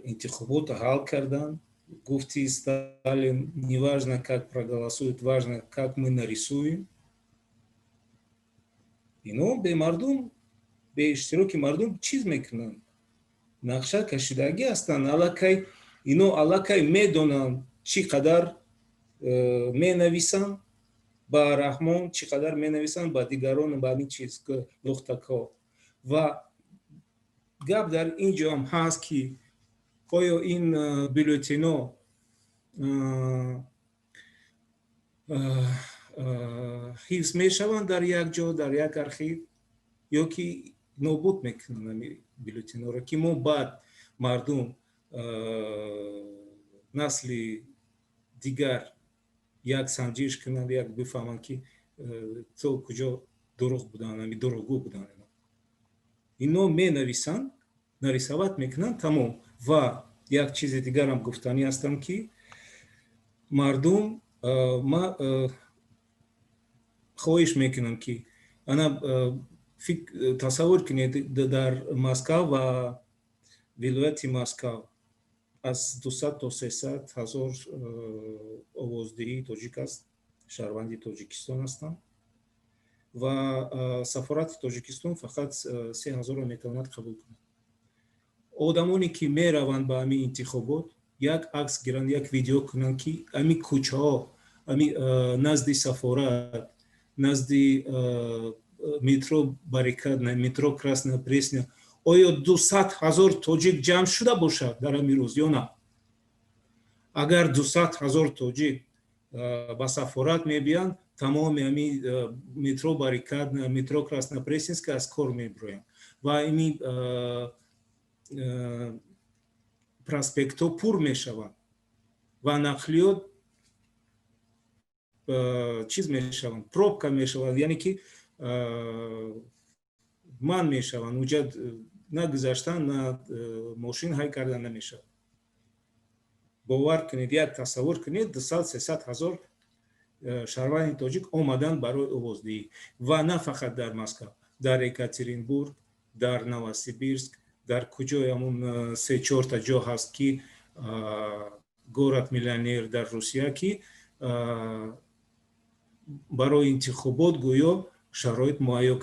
انتخابات حل کردن. گفتی Сталин, неважно, как проголосуют, важно, как мы нарисуем. اینو به مردم، به اشتراک مردم چیز میکنن، نقشه کشیدگی هستن. الکی اینو الکی میدونن چقدر مینویسن با رحمان، چقدر مینویسن با دیگران، با این چیز که نقطه ها. و گپ در اینجا هم هست که آیا این بولتینا حفظ میشوند در یک جا، در یک ارخیو، یا که نابود میکنن بولتینا را که ما بعد مردم نسل دیگر یک سنجش کنند، یک بفهمند که تو کجا دروغ بودن، دروغگو بودن. اینو می نویسند، نرسوت میکنند، تمام. و یک چیز دیگر هم گفتنی هستم که مردم ما خواهش میکنم که انا تصور کنید در مسکو و ولایت مسکو از 200 تا 300 هزار آوازدهی تاجیک است، شهروند تاجیکستان هستند و سفارت تاجیکستان فقط 3000 را میتواند قبول کند. آدمانی که میروند به همین انتخابات یک عکس گیرند، یک ویدیو کنند که همین کوچه ها، همین نزد سفارت، نزد مترو باریکاد، مترو کراسنا پرسنا، آیا 200 هزار تاجیک جمع شده باشد در همین روز یا نه؟ اگر 200 هزار تاجیک با سفارت میبیند، تمام همین مترو باریکاد، مترو کراسنا پرسنسک از کار میبرویند و همین پراسپکتو پر میشوند و نقلیات چیز میشوند، پروبکا میشوند، یعنی که من میشوند اونجا نه گذاشتن نه ماشین های کردن نمیشود. باور کنید، یک تصور کنید 200-300 هزار شهروند تاجیک آمدن برای آوازدهی و نه فقط در مسکو، در یکاترینبورگ، در نووسیبیرسک، در کجای همون 3-4 تا جا هست که گورد میلیونر در روسیه که برای انتخابات گویا شرایط مهیا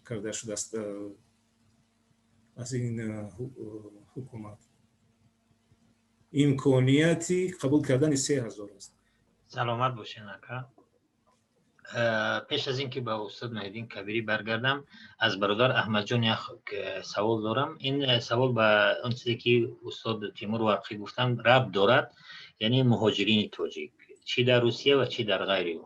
کرده شده است از این حکومت. امکانیتی قبول کردن 3000 است. سلامت باشین اکا. پیش از اینکه به استاد مهدی کبیری برگردم، از برادر احمد جان یک سوال دارم. این سوال به اون چیزی که استاد تیمور ورقی گفتن ربط دارد، یعنی مهاجرین تاجیک چی در روسیه و چی در غیر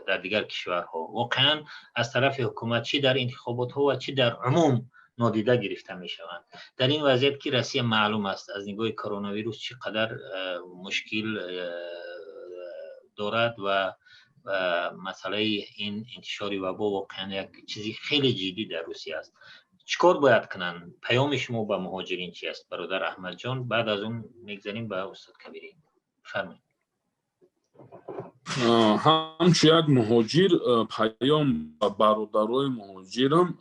در دیگر کشورها واقعا از طرف حکومت چی در انتخابات ها و چی در عموم نادیده گرفته می شوند. در این وضعیت که روسیه معلوم است از نگاه کرونا ویروس چقدر مشکل دارد و مسئله این انتشار وبا واقعا یک چیزی خیلی جدی در روسیه است. چیکار باید کنن؟ پیام شما به مهاجرین چی است برادر احمد جان؟ بعد از اون میگذاریم به استاد کبیری. فرمایید. همچون یک مهاجر پیام به برادرای مهاجرم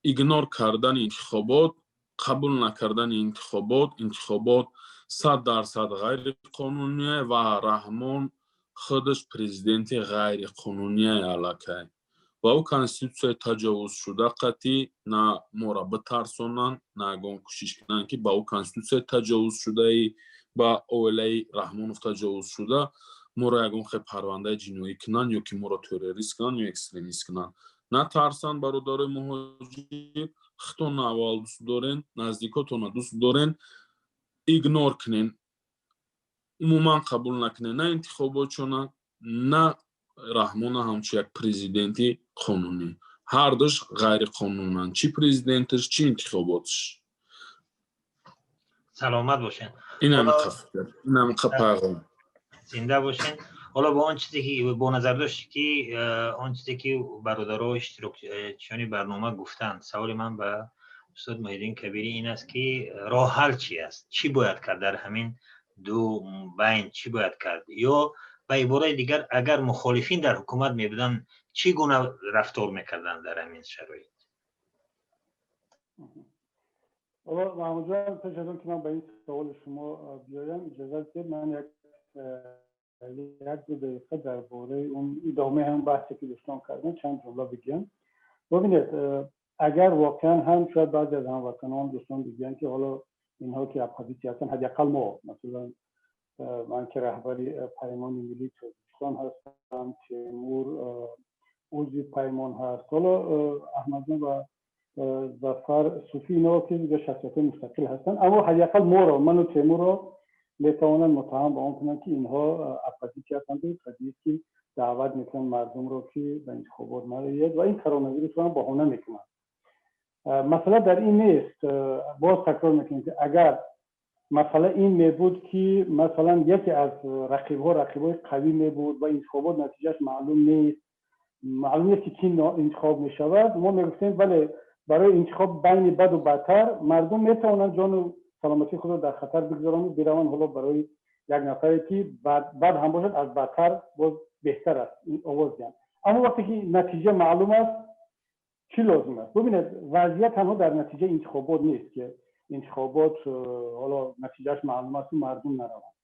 ایگنور کردن انتخابات، قبول نکردن انتخابات 100% غیر قانونی و رحمان خودش پرزیدنت غیر قانونی علاقه و او کنستیتوسیای تجاوز شده قطعی نه ما را بترسونن، نه اگه کوشش کنن که با او کنستیتوسیای تجاوز شده با اولی رحمانوف تجاوز شده ما را اگه خیلی پرونده جنایی کنن یا که ما را تروریست کنن یا اکستریمیست کنن. نه ترسن برادر مهاجر، خطون اول دوست دارن، نزدیکاتون دوست دارن، ایگنور کنین، عموما قبول نکنین، نه انتخاباتشون نه رحمان همچه یک پرزیدنتی قانونی، هر دوش غیر قانونن، چی پرزیدنتش چی انتخاباتش. سلامت باشین. این هم پیغام. زنده باشین. حالا با آن چیزی که با نظر داشت که آن چیزی که برادرها اشتراکیان برنامه گفتند، سوال من به استاد مهدی کبیری این است که راه حل چی است؟ چی باید کرد در همین دو بین؟ چی باید کرد؟ یا به عبارت دیگر اگر مخالفین در حکومت میبودن چی گونه رفتار میکردن در همین شرایط؟ حالا محمود جان، پیش از اون که من به این سوال شما بیایم اجازه بدید من یک یک دو دقیقه درباره اون ادامه هم بحثی که دوستان کردن چند جمله بگم. ببینید اگر واقعا هم شاید بعضی از هموطنان دوستان بگن که حالا اینها که اپوزیسیون هستن، حداقل ما مثلا من که رهبری پیمان ملی تاجیکستان هستم، تیمور عضو پیمان هست، حالا احمدزاده و ظفر صوفی اینا که دیگه شخصیت مستقل هستن، اما حداقل ما رو، من و تیمور رو میتوانن متهم به اون کنن که اینها اپوزیسیون هستند و قضیه که دعوت میکنن مردم رو که به انتخابات نرید و این کرونا ویروس رو هم بهانه میکنن. مسئله در این نیست، باز تکرار میکنم که اگر مسئله این میبود که مثلا یکی از رقیبای قوی میبود و انتخابات نتیجهش معلوم نیست که کی انتخاب میشود، ما میگفتیم بله برای انتخاب بین بد و بدتر مردم میتونن جان و سلامتی خود رو در خطر بگذارن برون حالا برای یک نفری که بد هم باشد از بدتر باز بهتر است این آواز دیدن. اما وقتی که نتیجه معلوم است چی لازم است؟ ببینید وضعیت تنها در نتیجه انتخابات نیست که انتخابات حالا نتیجهش معلوم است و مردم نروند.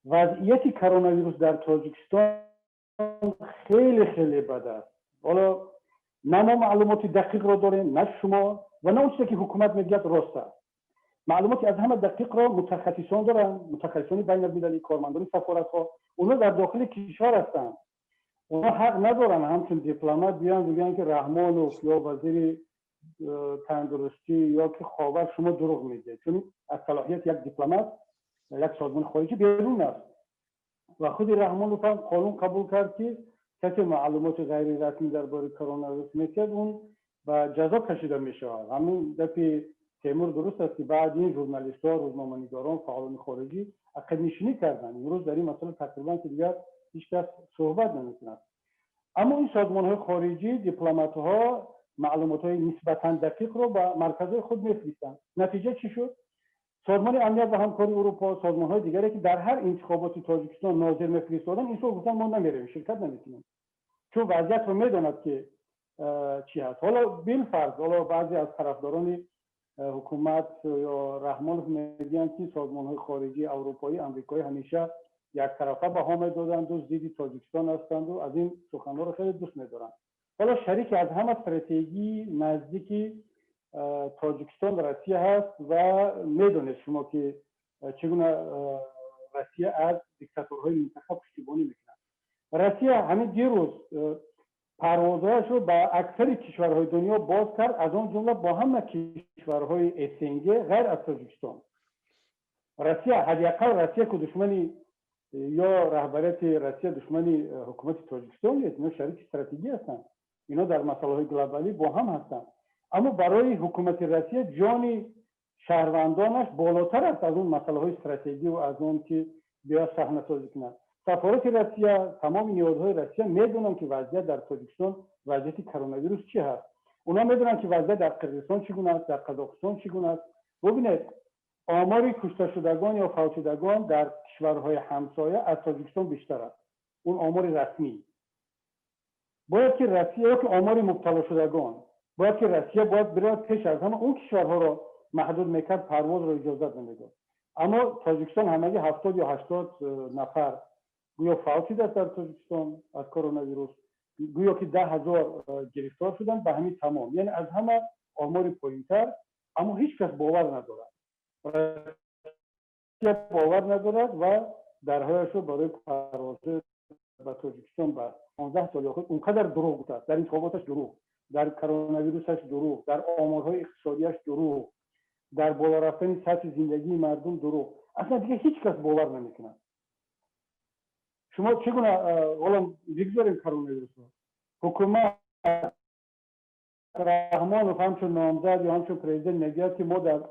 وضعیت کرونا ویروس در تاجیکستان خیلی خیلی بد است. حالا نه ما معلومات دقیق را داریم، نه شما، و نه اون چیزی که حکومت میگه راست است. معلوماتی از همه دقیق را متخصصان دارن، متخصصان بین المللی، کارمندان سفارت‌ها، اونا در داخل کشور هستند. اونا حق ندارن همچون دیپلمات بیان بگن که رحمانوف یا وزیر تندرستی یا که خاور شما دروغ میگید، چون از صلاحیت یک دیپلمات یک سازمان خارجی بیرون است و خود رحمانوف هم قانون قبول کرد که کسی معلومات غیر رسمی درباره کرونا ویروس میکرد اون به جزا کشیده میشود. همین دفعه تیمور درست است که بعد این ژورنالیست‌ها، روزنامه‌نگاران، فعالان خارجی عقب نشینی کردن. امروز در این مسئله تقریبا که دیگر هیچ کس صحبت نمی‌کند. اما این سازمان‌های خارجی، دیپلمات‌ها معلومات‌های نسبتاً دقیق رو به مرکزهای خود می‌فرستند. نتیجه چی شد؟ سازمان امنیت و همکاری اروپا، سازمان‌های دیگری که در هر انتخابات تاجیکستان ناظر می‌فرستادن، این رو گفتن ما نمی‌ریم، شرکت نمی‌کنیم. چون وضعیت رو می‌داند که چی هست. حالا بالفرض حالا بعضی از طرفداران حکومت یا رحمانوف میگن که سازمان‌های خارجی اروپایی، آمریکایی همیشه یک طرفه بها می‌دادند و ضد تاجیکستان هستند و از این سخن‌ها رو خیلی دوست می‌دارند. حالا شریک از همه استراتژی نزدیکی تاجیکستان و روسیه هست و میدونید شما که چگونه روسیه از دیکتاتورهای منطقه پشتیبانی میکنه. روسیه همین دیروز پروازهایش رو به اکثر کشورهای دنیا باز کرد، از آن جمله با همه کشورهای اسنگ غیر از تاجیکستان. روسیه حداقل روسیه که دشمنی یا رهبریت روسیه دشمنی حکومت تاجیکستان نیست، اینا شریک استراتژی هستند، اینا در مسائل گلوبالی با هم هستند. اما برای حکومت روسیه جان شهروندانش بالاتر است از اون مسائل استراتژی و از اون که بیا صحنه سازی کنند. سفارت روسیه، تمام نیازهای روسیه میدونن که وضعیت در تاجیکستان وضعیت کرونا ویروس چی هست. اونا میدونن که وضعیت در قرقیزستان چگونه است، در قزاقستان چگونه است. ببینید آمار کشته شدگان یا فوت شدگان در کشورهای همسایه از تاجیکستان بیشتر است. اون آمار رسمی. باید که روسیه که آمار مبتلا شدگان باید که روسیه باید برای پیش از همه اون کشورها رو محدود میکرد، پرواز رو اجازه نمیداد. اما تاجیکستان همگی 70 یا 80 نفر گویا فوت شده در تاجیکستان از کرونا ویروس، گویا که 10,000 گرفتار شدن به همین تمام، یعنی از همه آمار پایینتر. اما هیچ کس باور ندارد، باور ندارد و درهایش رو برای پرواز به تاجیکستان به 15 سال خود اونقدر دروغ گفته، در انتخاباتش دروغ، در کرونا ویروسش دروغ، در آمارهای اقتصادیش دروغ، در بالا رفتن سطح زندگی مردم دروغ. اصلا دیگه هیچ کس باور نمیکنه. شما چگونه حالا بگذاریم کرونا ویروس رو؟ حکومت رحمانوف همچون نامزد یا همچون پرزیدنت میگه که ما در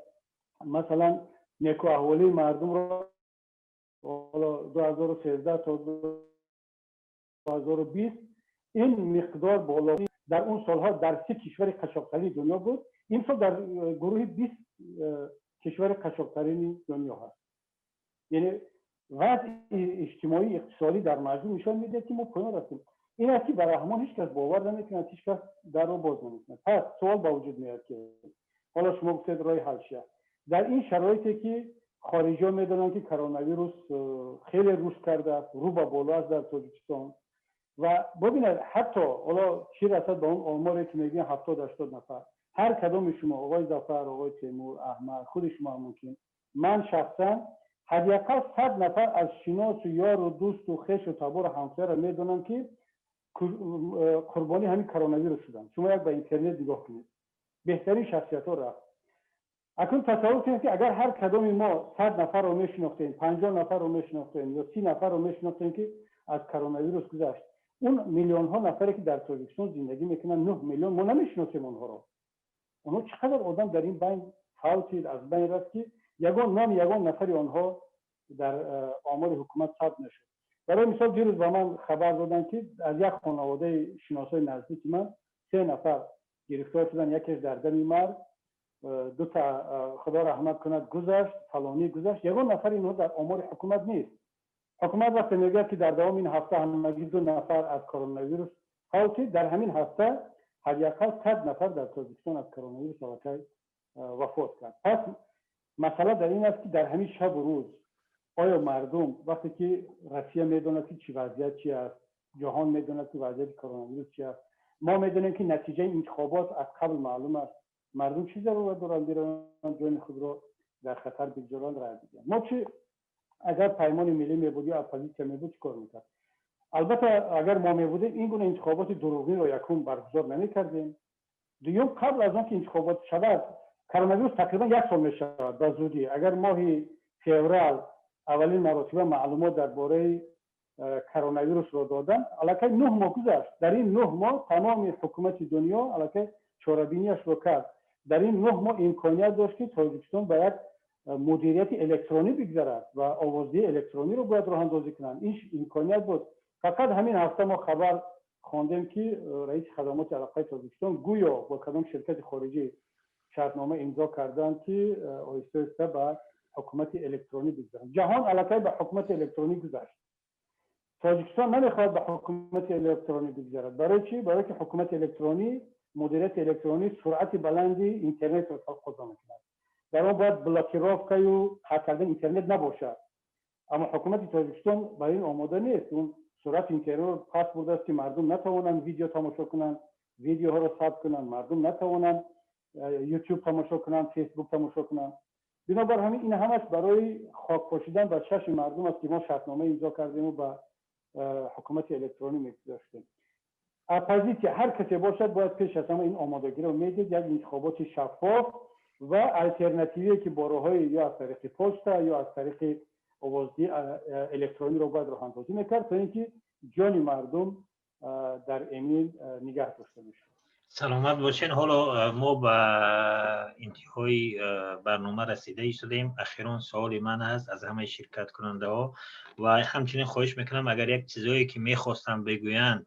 مثلا نیکو احوالی مردم رو حالا 2013 تا 2020 این مقدار بالا در اون سالها در 3 کشور قشاق‌ترین دنیا بود، این سال در گروه 20 کشور قشاق‌ترین دنیا هست. یعنی وضع اجتماعی اقتصادی در مجموع نشان میده که ما پایین رفتیم. این است که برای رحمان هیچ کس باور نمیکنه، هیچ کس در رو باز نمیکنه. پس سوال با وجود میاد که حالا شما گفتید راه حل چیه؟ در این شرایطی که خارجی میدونن که کرونا ویروس خیلی رشد کرده است، رو به بالا است در تاجیکستان. و ببینید حتی حالا چی رسد به اون آماری که میگن 70-80 نفر، هر کدام شما، آقای ظفر، آقای تیمور، احمد، خود شما ممکن، من شخصا حداقل 100 نفر از شناس و یار و دوست و خویش و تبار و همسایه میدونم که قربانی همین کرونا ویروس شدن. شما یک به اینترنت نگاه کنید، بهترین شخصیت ها رفت. اکنون تصور کنید که اگر هر کدام ما 100 نفر رو میشناختیم، 50 نفر رو میشناختیم یا 30 نفر رو میشناختیم که از کرونا ویروس گذشت، اون میلیون ها نفری که در تاجیکستان زندگی میکنن، 9 میلیون، ما نمیشناسیم اونها رو. اونها چقدر آدم در این بین فوتی از بین رفت که یگان نفری آنها در آمار حکومت ثبت نشد. برای مثال دیروز با من خبر دادن که از یک خانواده شناسای نزدیک من 3 نفر گرفتار شدن، یکیش در دم مرگ، 2 تا خدا رحمت کند گذشت، فلانی گذشت. یگان نفر اینها در آمار حکومت نیست. حکومت وقتی میگه که در دوام این هفته همگی 2 نفر از کرونا ویروس فوتی، در همین هفته حداقل 100 نفر در تاجیکستان از کرونا ویروس وفات کرد. پس مسئله در این است که در همین شب و روز آیا مردم وقتی که روسیه میدونه که چی وضعیت چی است، جهان میدونه که وضعیت کرونا ویروس چی است، ما میدونیم که نتیجه انتخابات از قبل معلوم است، مردم چی ضرورت دارن بیرون جان خود رو در خطر بگذارن رای بدن؟ ما چی اگر پیمان ملی میبود یا اپوزیسیون میبود چیکار میکرد؟ البته اگر ما میبودیم این گونه انتخابات دروغین رو یکم برگزار نمیکردیم. دوم قبل از آنکه انتخابات شود، کرونا ویروس تقریبا 1 سال میشود به زودی. اگر ماه فوریه اولین مراتب معلومات درباره کرونا ویروس رو دادن، البته 9 ماه گذشت. در این 9 ماه تمام حکومت دنیا البته چاره‌بینیش رو کرد. در این 9 ماه امکانیت داشت که تاجیکستان باید مدیریت الکترونی بگذارد و آوازی الکترونی رو باید راه اندازی کنند. این امکانیت بود. فقط همین هفته ما خبر خواندیم که رئیس خدمات علاقه تاجیکستان گویا با کدام شرکت خارجی شرطنامه امضا کردند که آهسته به حکومت الکترونی بگذارند. جهان علاقه به حکومت الکترونی گذاشت. تاجیکستان نمیخواد به حکومت الکترونی بگذارد. برای چی؟ برای که حکومت الکترونی، مدیریت الکترونی سرعت بلندی اینترنت رو تقاضا می‌کند. در اون باید بلاکیروفکا و قطع کردن اینترنت نباشد. اما حکومت تاجیکستان برای این آماده نیست. اون سرعت اینترنت رو پس برده است که مردم نتوانند ویدیو تماشا کنند، ویدیوها رو ثبت کنند، مردم نتوانند یوتیوب تماشا کنند، فیسبوک تماشا کنند. بنابر همین این همش برای خاک پاشیدن بر چشم مردم است که ما شرطنامه امضا کردیم و به حکومت الکترونی می‌گذاشتیم. اپوزیسیون هر کسی باشد باید پیش از همه این آمادگی رو میدید، یک انتخابات شفاف و الटरनेटिوی که با راههای یا از طریق پست یا از طریق آوازی الکترونی رو باید راه اندازی میکرد تا اینکه جان مردم در امین نگه داشته میشه. سلامت باشین. حالا ما به انتهای برنامه رسیده شدیم. اخیراً سوال من هست از همه شرکت کننده ها و همچنین خواهش میکنم اگر یک چیزایی که میخواستم بگویند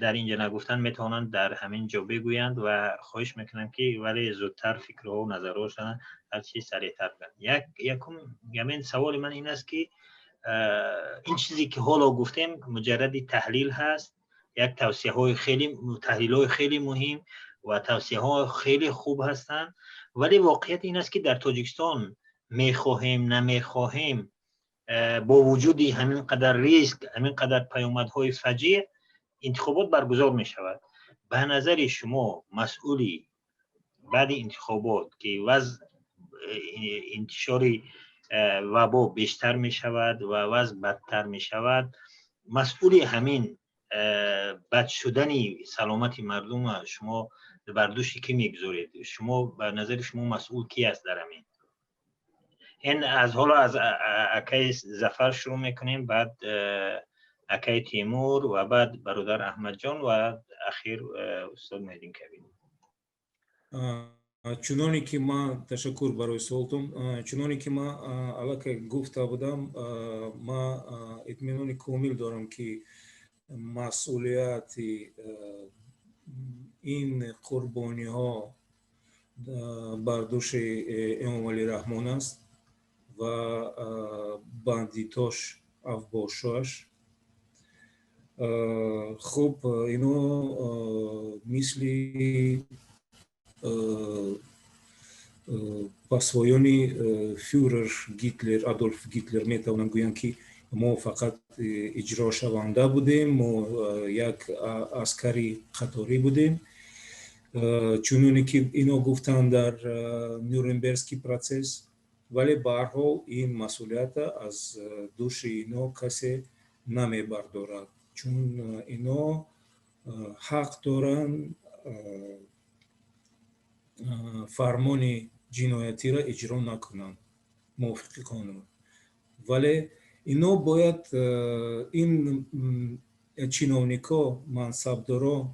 در اینجا نگفتن میتونن در همین جا بگویند و خواهش میکنم که ولی زودتر فکرها و نظرهاشون هر چی سریعتر بگن. یکم سوال من این است که این چیزی که حالا گفتیم مجرد تحلیل هست، یک توصیه های خیلی تحلیل های خیلی مهم و توصیه ها خیلی خوب هستند، ولی واقعیت این است که در تاجیکستان میخواهیم نمیخواهیم با وجود همین قدر ریسک، همین قدر پیامدهای فجیع انتخابات برگزار می شود. به نظر شما مسئولی بعد انتخابات که وضع انتشار وبا بیشتر می شود و وضع بدتر می شود، مسئولی همین بد شدن سلامت مردم شما برداشتی که میگذارید؟ شما به نظر شما مسئول کی است در همین؟ این از حالا از اکای ظفر شروع میکنیم، بعد اکای تیمور و بعد برادر احمد جان و اخیر استاد مهدی کبیر. چنانی که ما تشکر برای سوالتون. چنانی که ما علاقه گفته بودم، ما اطمینان کامل دارم که مسئولیت این قربانی ها بر دوش امام علی رحمان است و بندیتاش افباشاش. خب اینو مثل پاسوایانی فیورر گیتلر آدولف گیتلر میتوانند گویند که ما فقط اجرا شونده بودیم، ما یک عسکری خطاری بودیم، چونونی که اینا گفتن در نیورنبرگسکی پروسس، ولی به هر حال این مسئولیت از دوش اینا کسی نمیبردارد، چون اینا حق دارن فرمان جنایتی را اجرا نکنند موافق قانون، ولی اینا باید این چینونیکا منصبدارا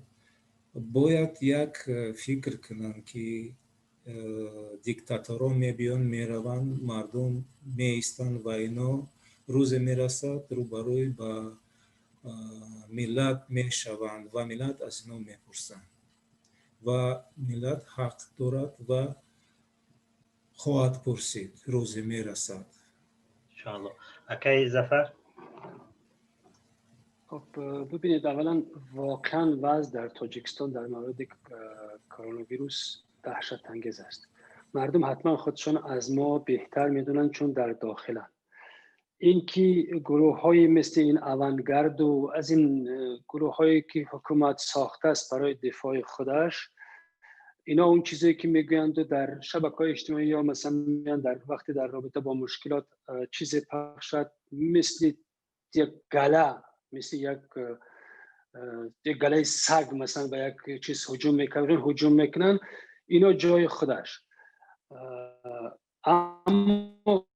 باید یک فکر کنند که دیکتاتورها میبیان میروند، مردم میایستند و اینا روز میرسد روبروی با ملت میشوند و ملت از اینا میپرسند و ملت حق دارد و خواهد پرسید روز میرسد. انشاءالله. اکای ظفر؟ خب ببینید، اولا واقعا وضع در تاجیکستان در مورد کرونا ویروس دهشت انگیز است. مردم حتما خودشون از ما بهتر میدونن چون در داخلن. اینکه گروه های مثل این اوانگارد و از این گروه هایی که حکومت ساخته است برای دفاع خودش، اینا اون چیزی که میگویند در شبکه‌های اجتماعی یا مثلا میان در وقتی در رابطه با مشکلات چیزی پخش شد مثل یک گله، مثل یک گله سگ مثلا به یک چیز هجوم میکنن، اینا جای خودش. اما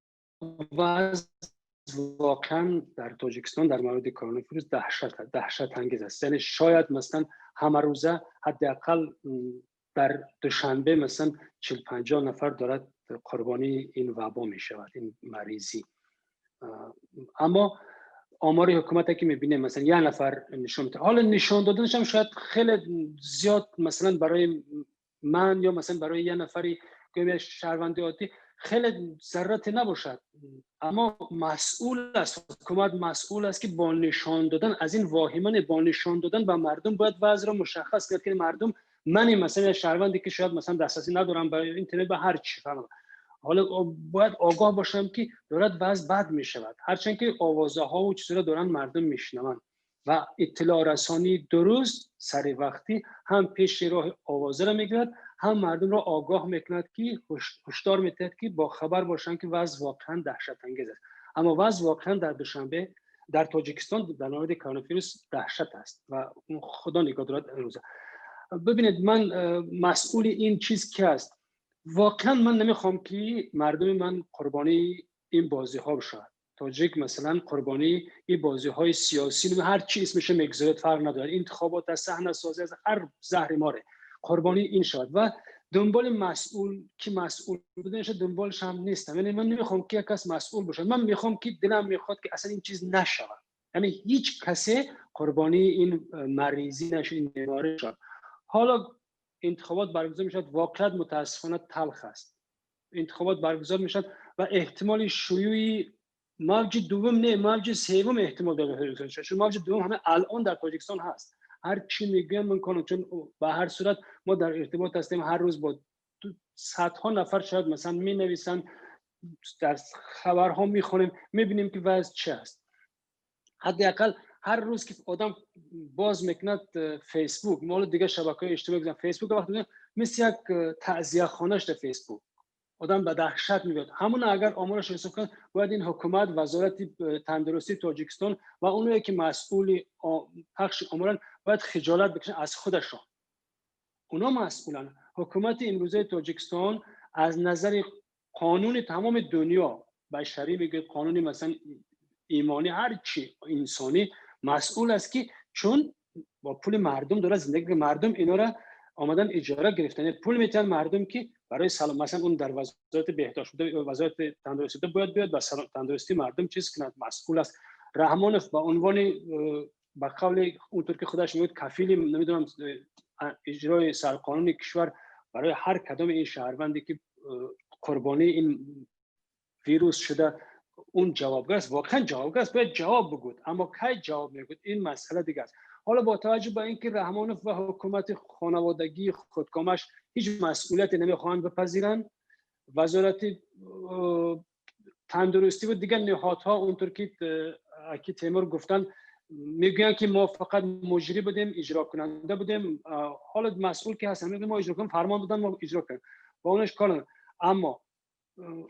وضع واقعا در تاجیکستان در مورد کرونا ویروس دهشت انگیز است. یعنی شاید مثلا همه روزه حداقل در دوشنبه مثلا 40-50 نفر دارد قربانی این وبا می شود، این مریضی. اما آمار حکومت که میبینه مثلا 1 نفر نشون میده، حالا نشان دادنش هم شاید خیلی زیاد مثلا برای من یا مثلا برای 1 نفری که شهروند عادی خیلی ضرورت نباشد، اما مسئول است، حکومت مسئول است که با نشان دادن از این واهمه، با نشان دادن به مردم باید وضع را مشخص کرد که مردم، من مثلا شهروندی که شاید مثلا دسترسی ندارم به اینترنت به هر چی، حالا باید آگاه باشم که دارد وضع بد می شود، هرچند که آوازه ها و چیزا دارن مردم میشنوند و اطلاع رسانی درست سر وقتی هم پیش راه آوازه را میگیرد، هم مردم را آگاه میکند که هشدار میدهد که با خبر باشن که وضع واقعا دهشت انگیز است. اما وضع واقعا در دوشنبه در تاجیکستان در مورد کرونا ویروس دهشت است و خدا نگاه دارد امروز. ببینید، من مسئول این چیز کی است؟ واقعا من نمیخوام که مردم من قربانی این بازی ها بشن. تاجیک مثلا قربانی این بازی های سیاسی، هر چی اسمش میگذارد فرق نداره، انتخابات از صحنه سازی از هر زهر ماره، قربانی این شد و دنبال مسئول که مسئول بودنش دنبالش هم نیستم. یعنی من نمیخوام که کس مسئول باشه، من میخوام که دلم میخواد که اصلا این چیز نشود، یعنی هیچ کسی قربانی این مریضی نشه، این بیماری شد. حالا انتخابات برگزار میشد، واقعا متاسفانه تلخ است. انتخابات برگزار میشد و احتمال شیوع موج دوم نه موج سوم احتمال داره، چون موج دوم همه الان در تاجیکستان هست. هر چی میگم من کنم، چون به هر صورت ما در ارتباط هستیم، هر روز با صدها نفر شاید مثلا می نویسن، در خبرها میخونیم، میبینیم که وضع چه است. حداقل هر روز که آدم باز میکند فیسبوک، مال دیگه شبکه‌های اجتماعی گفتم فیسبوک، وقتی مثل یک تعزیه خانه در فیسبوک آدم به دهشت میاد. همون اگر آمارش حساب کنه، باید این حکومت، وزارت تندرستی تاجیکستان و اونایی که مسئول پخش آمارن باید خجالت بکشن از خودشان. اونا مسئولن. حکومت امروزه تاجیکستان از نظر قانون تمام دنیا، بشری میگه، قانونی مثلا ایمانی، هر چی انسانی، مسئول است که چون با پول مردم داره زندگی، مردم اینا را آمدن اجاره گرفتن، پول میتن مردم که برای سلام، مثلا اون در وزارت بهداشت بوده، وزارت تندرستی باید بیاد و سلام تندرستی مردم چیز کنه، مسئول است. رحمانوف به عنوان به قول اونطور که خودش میگه کفیل نمیدونم اجرای سرقانون کشور برای هر کدام این شهروندی که قربانی این ویروس شده، اون جوابگو است، واقعا جوابگو است، باید جواب بگود، اما کی جواب میگود این مسئله دیگه است. حالا با توجه به اینکه رحمانوف و حکومت خانوادگی خودکامش هیچ مسئولیتی نمیخوان بپذیرن، وزارت تندرستی و دیگر نهادها اونطور که اکی تیمور گفتن میگن که ما فقط مجری بودیم، اجرا کننده بودیم. حالا مسئول که هستن میگن ما اجرا کنیم، فرمان دادن ما اجرا کنیم، با اونش کار نداریم. اما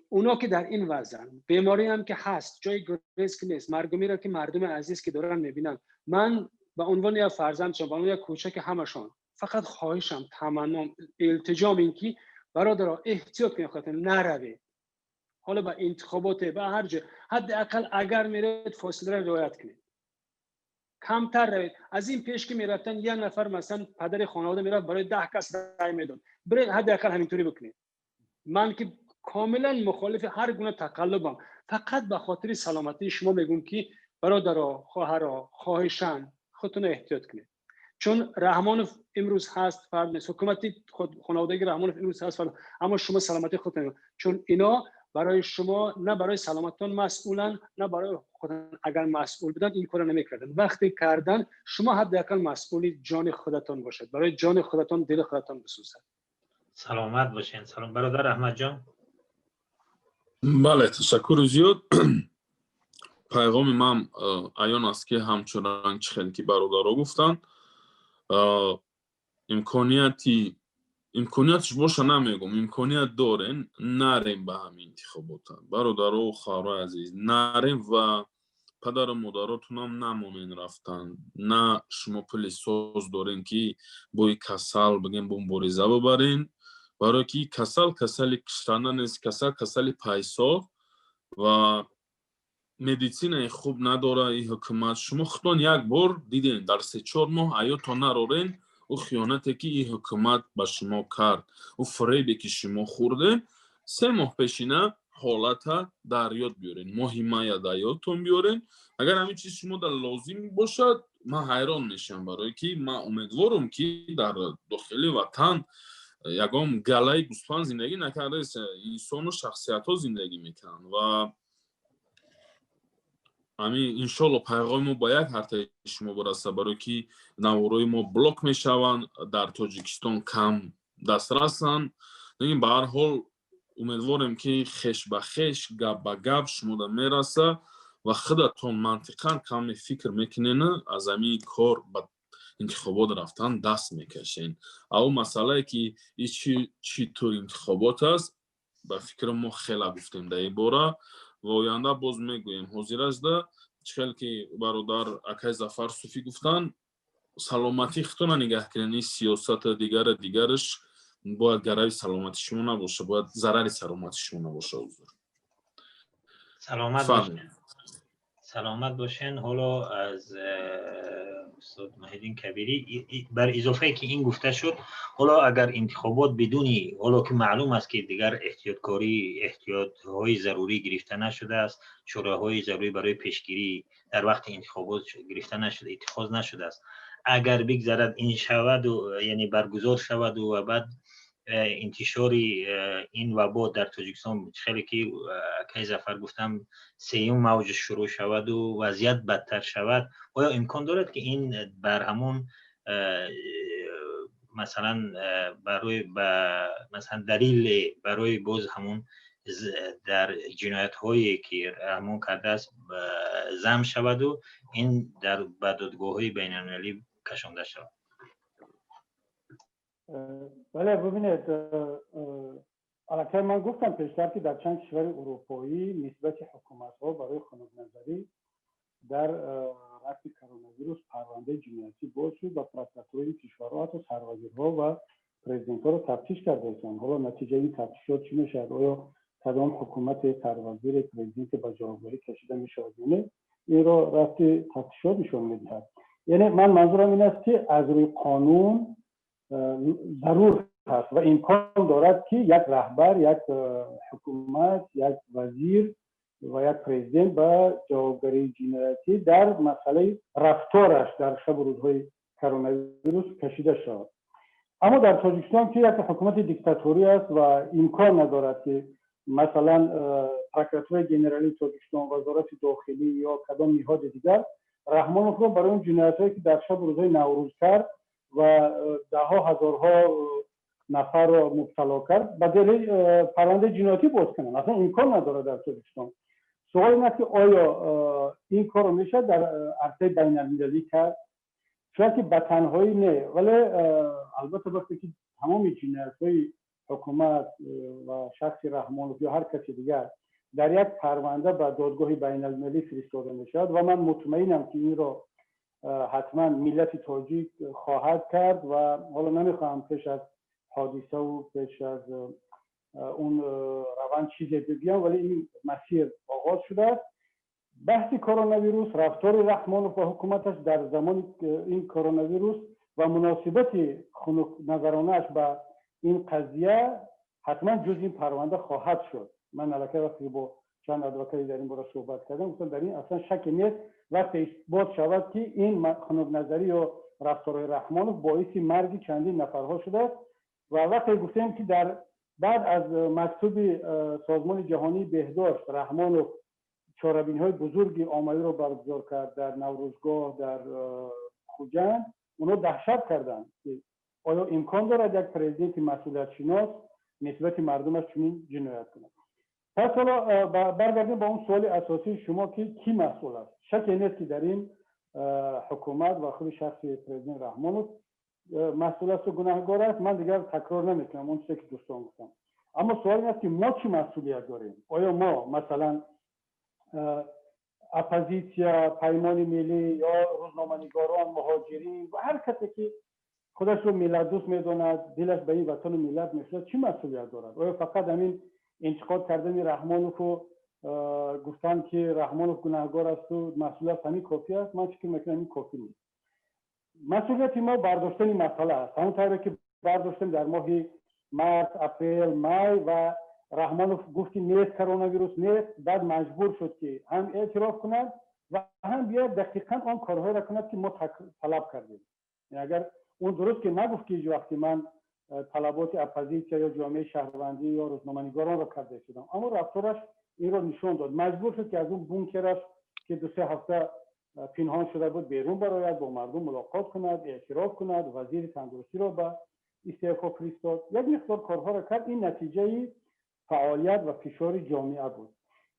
اونا که در این وضعن، بیماری هم که هست، جای گریز که نیست، مرگ و میر که مردم عزیز که دارن میبینن، من به عنوان یک فرزندشون، به عنوان یک کوچک همشون فقط خواهشم، تمنام، التجام این که برادرها احتیاط کنید، خاطر نروید حالا به انتخابات به هر جا، حداقل اگر میرید فاصله را رعایت کنید، کمتر روید. از این پیش که میرفتن یک نفر مثلا پدر خانواده میرفت برای 10 کس رای میداد، برید حداقل همینطوری بکنید. من که کاملا مخالف هر گونه تقلبم، فقط به خاطر سلامتی شما میگم که برادرها، خواهرها، خواهشاً خودتون احتیاط کنید. چون رحمانوف امروز هست، فرد نیست، حکومتی خانوادگی رحمانوف امروز هست، فرد، اما شما سلامتی خودتون، چون اینا برای شما نه برای سلامتتون مسئولن، نه برای خودتون. اگر مسئول بودن این کارو نمیکردن. وقتی کردن شما حداقل مسئولی جان خودتون باشید، برای جان خودتون، دل خودتون بسوزید. سلامت باشین. سلام برادر احمد جان. بله تشکر زیاد. پیغام من عیان است که همچنان چخلکی برادرها گفتن امکانیتش باشه نمیگم، امکانیت دارین، نریم به همین انتخابات برادرها و خواهرای عزیز، نریم و پدر و مادراتون هم نمونین رفتن. نه شما پول ساز دارین که بوی کسل بگیم با مبارزه ببرین، برای که کسل کشتنده نیست، کسل پیسا و مدیسین خوب نداره این حکومت. شما خودتون یک بار دیدین در 3-4 ماه حیاتتون نرارین او خیانتی که این حکومت به شما کرد، او فریبی که شما خوردین. 3 ماه پیشینه حالت در یاد بیارین، مهمه در یادتون بیارین. اگر همین چیز شما در لازم باشد من حیران میشم، برای که من امیدوارم که در داخل وطن یکم گلای گوسفند زندگی نکرده، انسان و شخصیت ها زندگی میکنن و همین انشالله پیغام ما با یک هفته شما برسه، برای که نوروی ما بلوک میشوند، در تاجیکستان کم دسترسن. لیکن به هر حال امیدواریم که خش به خش، گپ به گپ شما در میرسه و خودتون منطقا کمی فکر میکنین از همین کار به انتخابات رفتن دست میکشین. او مسئله که چی طور انتخابات است به فکر ما خیلی گفتیم در این باره و آینده باز میگویم. حاضر است چخیل که برادر اکای زفر صوفی گفتن سلامتی خودتون نگه کنین، سیاست دیگرش باید گرای سلامتی شما نباشه، باید ضرر سلامتی شما نباشه. حضور سلامت باشین. حالا از استاد محیدین کبیری بر اضافه که این گفته شد، حالا اگر انتخابات بدونی، حالا که معلوم است که دیگر احتیاطهای ضروری گرفته نشده است، شوراهای ضروری برای پیشگیری در وقت انتخابات گرفته نشده، اتخاذ نشده است، اگر بگذرد این شود و یعنی برگزار شود و بعد انتشار این وبا در تاجیکستان خیلی که که زفر گفتم 3م موج شروع شود و وضعیت بدتر شود، آیا امکان دارد که این بر همون مثلا برای مثلا دلیل برای باز همون در جنایت هایی که همون کرده است ضم شود و این در دادگاه های بین المللی کشانده شود؟ بله ببینید، البته من گفتم پیشتر که در چند کشور اروپایی نسبت حکومت ها برای خنک نظری در رفع کرونا ویروس پرونده جنایتی باز شد و پروکوراتورهای کشورها حتی سروزیرها و پرزیدنت ها رو تفتیش کرده بودند. حالا نتیجه این تفتیشات چی میشه؟ آیا کدام حکومت سروزیر پرزیدنت با جوابگویی کشیده میشه؟ یعنی این رو رفت تفتیشات نشون میدهد. یعنی من منظورم این است که از روی قانون ضرور هست و امکان دارد که یک رهبر، یک حکومت، یک وزیر و یک پرزیدنت به جوابگویی جنایتی در مسئله رفتارش در شب و روزهای کرونا ویروس کشیده شود. اما در تاجیکستان که یک حکومت دیکتاتوری است و امکان ندارد که مثلا پروکوراتور ژنرالی تاجیکستان، وزارت داخلی یا کدام نهاد دیگر رحمانوف را برای اون جنایت‌هایی که در شب و روزهای نوروز کرد و ده ها هزارها نفر رو مبتلا کرد به دلیل پرونده جنایتی باز کنن. اصلا امکان نداره در ترکستان. سوال این است که آیا این کار رو میشه در عرصه بین المللی کرد؟ شاید که به تنهایی نه، ولی البته وقتی که تمام جنایت‌های حکومت و شخص رحمانوف یا هر کسی دیگر در یک پرونده به دادگاه بین المللی فرستاده میشد و من مطمئنم که این رو حتما ملت تاجیک خواهد کرد و حالا نمیخوام پیش از حادثه و پیش از اون روند چیزی بگم، ولی این مسیر آغاز شده است. بحث کرونا ویروس، رفتار رحمانوف و حکومتش در زمان این کرونا ویروس و مناسبت خنک نظرانش به این قضیه حتما جز این پرونده خواهد شد. من البته وقتی با چند ادوکاتی در این باره صحبت کردم گفتم در این اصلا شک نیست وقتی اثبات شود که این خنک نظری یا رفتار رحمانوف باعث مرگ چندین نفرها شده است و وقتی گفتیم که در بعد از مکتوب سازمان جهانی بهداشت رحمانوف چاره‌بینی‌های بزرگی آمده رو برگزار کرد در نوروزگاه در خوجند، اونا دهشت کردند که آیا امکان دارد یک پرزیدنت مسئولیت شناس نسبت مردمش چنین جنایت کند؟ پس حالا برگردیم با اون سوال اساسی شما که کی مسئول است. شک نیست که در این حکومت و خود شخص پرزیدنت رحمانوف مسئول است و گناهکار است. من دیگر تکرار نمیکنم اون چیزی که دوستان گفتم، اما سوال این است که ما چی مسئولیت داریم؟ آیا ما مثلا اپوزیسیا، پیمان ملی یا روزنامه‌نگاران، مهاجرین و هر کسی که خودش رو ملت دوست میداند، دلش به این وطن و ملت میخواد، چی مسئولیت دارد؟ آیا فقط همین انتقاد کردن رحمانوف رو گفتن که رحمانوف گناهکار است و مسئولیت همین کافی است؟ من فکر میکنم این کافی نیست. مسئولیت ما برداشتن مسئله است، همونطوری که برداشتیم در ماه مارس، اپریل، می و رحمانوف گفت که نیست کرونا ویروس نیست، بعد مجبور شد که هم اعتراف کند و هم بیاد دقیقاً آن کارهایی را کند که ما طلب کردیم. یعنی اگر اون درست که نگفت که وقتی من طلبات اپوزیسیا یا جامعه شهروندی یا روزنامه‌نگاران را کرده شدم، اما رفتارش این را نشون داد. مجبور شد که از اون بونکرش که 2-3 هفته پنهان شده بود بیرون برآید، با مردم ملاقات کند، اعتراف کند، وزیر تندرستی را به استعفا فرستاد. یک مقدار کارها را کرد. این نتیجه فعالیت و فشار جامعه بود.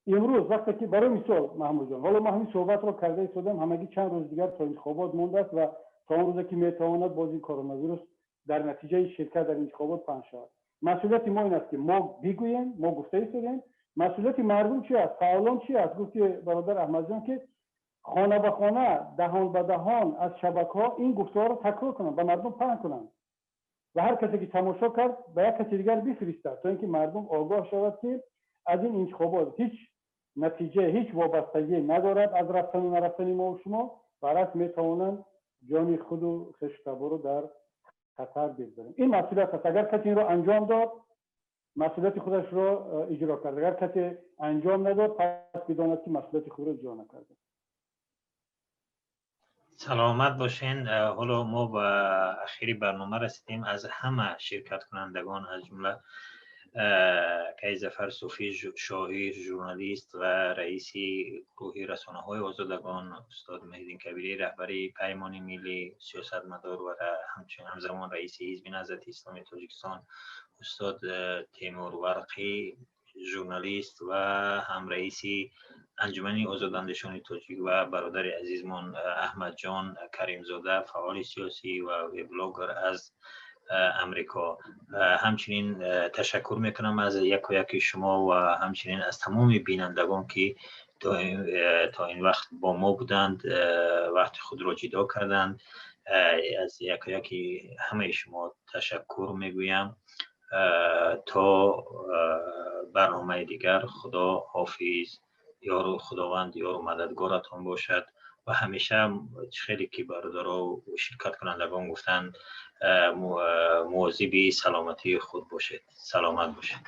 امروز وقتی که برای مثال محمود جان، حالا ما همین صحبت رو کرده شدیم، همگی چند روز دیگر تا انتخابات مونده است و تا اون روزی که میتواند باز این کرونا ویروس در نتیجه شرکت در انتخابات پنهان شود. مسئولیت ما این است که ما بگوییم، ما گفته ایستادیم. مسئولیت مردم چی است؟ فعالان چی است؟ گفت برادر احمد جان که خانه به خانه، دهان به دهان از شبکه‌ها این گفتار رو تکرار کنند، به مردم پهن کنند و هر کسی که تماشا کرد به یک کسی دیگر بفرستد تا اینکه مردم آگاه شود که از این انتخابات هیچ نتیجه، هیچ وابستگی ندارد از رفتن و نرفتن ما و شما و راست میتوانند جان خود و خویشتبار رو در خطر بگذاریم. این مسئولیت است. اگر کسی این رو انجام داد مسئولیت خودش رو اجرا کرد، اگر کسی انجام نداد پس بداند که مسئولیت خود رو اجرا نکرده. سلامت باشین. حالا ما به اخیری برنامه رسیدیم. از همه شرکت کنندگان از جمله کیزفر صوفی شاهی ژورنالیست و رئیسی گروه رسانه‌های آزادگان استاد مهدی کبیری رهبری پیمان ملی سیاستمدار و همچنین همزمان رئیس حزب نهضت اسلامی تاجیکستان استاد تیمور ورقی ژورنالیست و هم رئیسی انجمن آزاداندیشان تاجیک و برادر عزیزمان احمد جان کریمزاده فعال سیاسی و وبلاگر از امریکا. همچنین تشکر میکنم از یک و یک شما و همچنین از تمام بینندگان که تا این وقت با ما بودند، وقت خود را جدا کردند. از یک و یک همه شما تشکر میگویم. تا برنامه دیگر خدا حافظ. یارو خداوند یارو مددگارتان باشد و همیشه خیلی که برادرها و شرکت کنندگان گفتن مواظب سلامتی خود باشید. سلامت باشید.